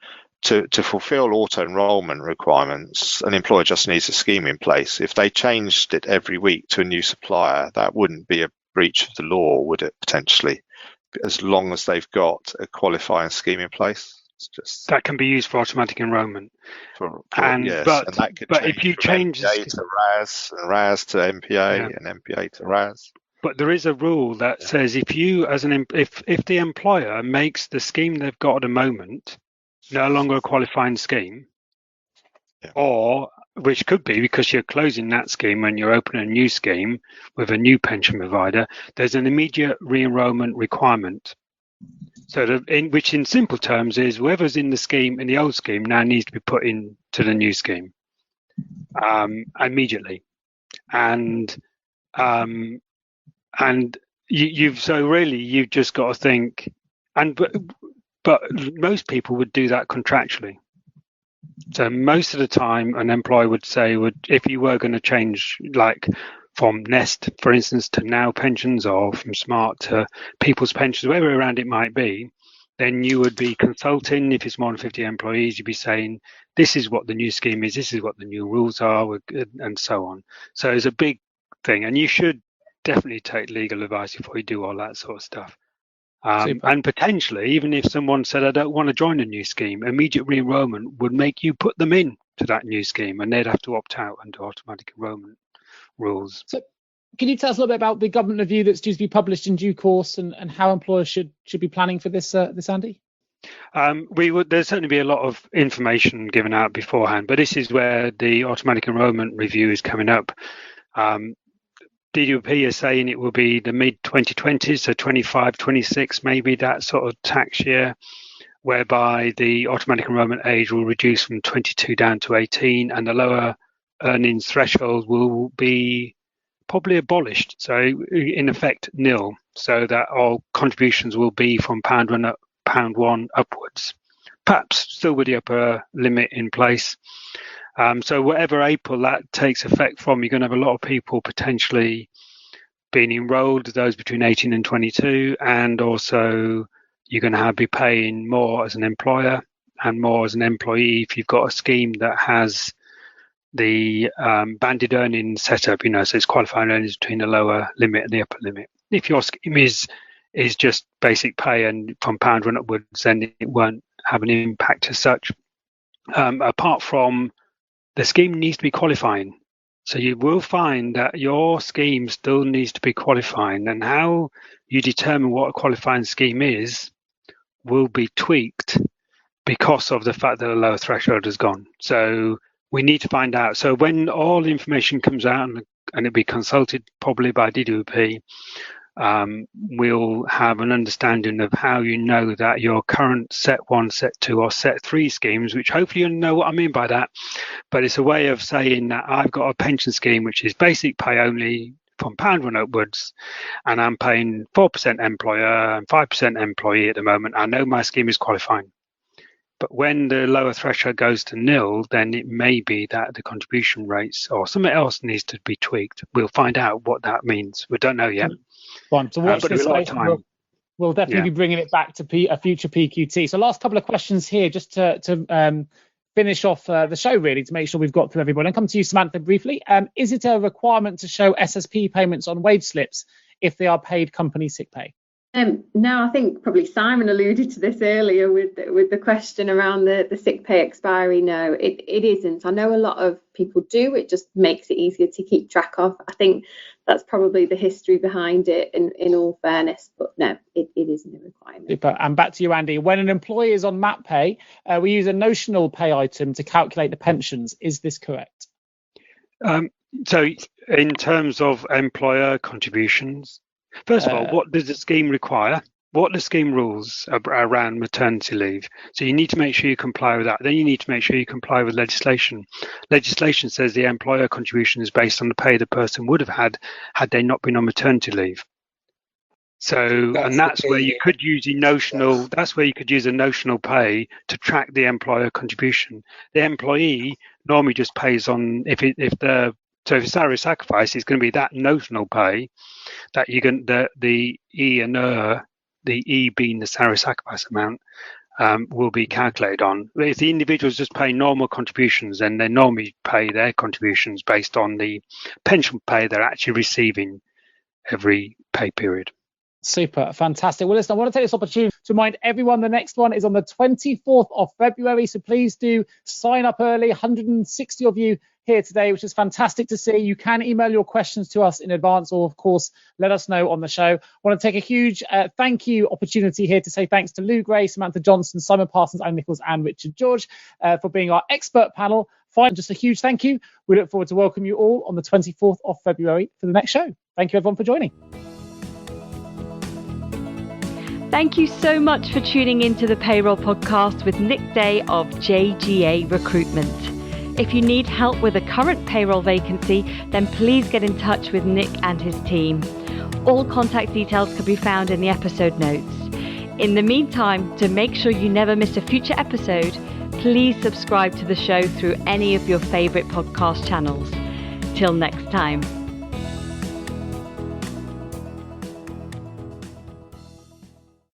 to fulfill auto enrolment requirements, an employer just needs a scheme in place. If they changed it every week to a new supplier, that wouldn't be a breach of the law, would it, potentially? As long as they've got a qualifying scheme in place. It's just that can be used for automatic enrolment. But if you change MPA to RAS, and RAS to MPA, and MPA to RAS. But there is a rule that says if you, if the employer makes the scheme they've got at the moment no longer a qualifying scheme, or which could be because you're closing that scheme when you're opening a new scheme with a new pension provider, there's an immediate re-enrollment requirement. So which in simple terms is whoever's in the scheme, in the old scheme, now needs to be put into the new scheme immediately. And you've just got to think, but most people would do that contractually. So most of the time, an employer would say, if you were going to change, like from Nest, for instance, to Now Pensions, or from Smart to People's Pensions, wherever around it might be, then you would be consulting. If it's more than 50 employees, you'd be saying, this is what the new scheme is, this is what the new rules are, and so on. So it's a big thing, and you should definitely take legal advice before you do all that sort of stuff. And potentially, even if someone said, I don't want to join a new scheme, immediate re-enrollment would make you put them in to that new scheme, and they'd have to opt out under automatic enrolment rules. So can you tell us a little bit about the government review that's due to be published in due course, and how employers should be planning for this, Andy? There's certainly be a lot of information given out beforehand, but this is where the automatic enrolment review is coming up. DWP is saying it will be the mid-2020s, so 25, 26, maybe that sort of tax year, whereby the automatic enrolment age will reduce from 22 down to 18, and the lower earnings threshold will be probably abolished. So in effect, nil, so that all contributions will be from £1 upwards, perhaps still with the upper limit in place. So whatever April that takes effect from, you're going to have a lot of people potentially being enrolled, those between 18 and 22, and also you're going to be paying more as an employer and more as an employee if you've got a scheme that has the banded earnings set up, so it's qualifying earnings between the lower limit and the upper limit. If your scheme is just basic pay and from £1 upwards, then it won't have an impact as such. Apart from the scheme needs to be qualifying. So you will find that your scheme still needs to be qualifying, and how you determine what a qualifying scheme is will be tweaked because of the fact that the lower threshold has gone. So we need to find out. So when all the information comes out and it'll be consulted probably by DWP, we'll have an understanding of how you know that your current set 1, set 2 or set 3 schemes, which hopefully you'll know what I mean by that, but it's a way of saying that I've got a pension scheme which is basic pay only from £1 upwards, and I'm paying 4% employer and 5% employee at the moment. I know my scheme is qualifying. But when the lower threshold goes to nil, then it may be that the contribution rates or something else needs to be tweaked. We'll find out what that means. We don't know yet. Fine. So watch this space. We'll definitely be bringing it back to a future PQT. So last couple of questions here, just to finish off the show, really, to make sure we've got through everybody. I'll come to you, Samantha, briefly. Is it a requirement to show SSP payments on wage slips if they are paid company sick pay? No, I think probably Simon alluded to this earlier with the question around the sick pay expiry. No, it isn't. I know a lot of people do. It just makes it easier to keep track of. I think that's probably the history behind it, in all fairness. But no, it isn't a requirement. Super. And back to you, Andy. When an employee is on MAP pay, we use a notional pay item to calculate the pensions. Is this correct? So in terms of employer contributions, first of all, what does the scheme require? What are the scheme rules around maternity leave? So you need to make sure you comply with that. Then you need to make sure you comply with legislation. Legislation says the employer contribution is based on the pay the person would have had they not been on maternity leave. So, that's where you could use a notional pay to track the employer contribution. The employee normally just pays on if it's salary sacrifice, it's going to be that notional pay that you can the E and the E being the salary sacrifice amount will be calculated on. If the individuals just pay normal contributions, then they normally pay their contributions based on the pension pay they're actually receiving every pay period. Super, fantastic. Well, listen, I want to take this opportunity to remind everyone the next one is on the 24th of February. So please do sign up early. 160 of you here today, which is fantastic to see. You can email your questions to us in advance, or of course, let us know on the show. I want to take a huge thank you opportunity here to say thanks to Lou Gray, Samantha Johnson, Simon Parsons, Anne Nichols, and Richard George for being our expert panel. Finally, just a huge thank you. We look forward to welcome you all on the 24th of February for the next show. Thank you, everyone, for joining. Thank you so much for tuning into the Payroll Podcast with Nick Day of JGA Recruitment. If you need help with a current payroll vacancy, then please get in touch with Nick and his team. All contact details can be found in the episode notes. In the meantime, to make sure you never miss a future episode, please subscribe to the show through any of your favourite podcast channels. Till next time.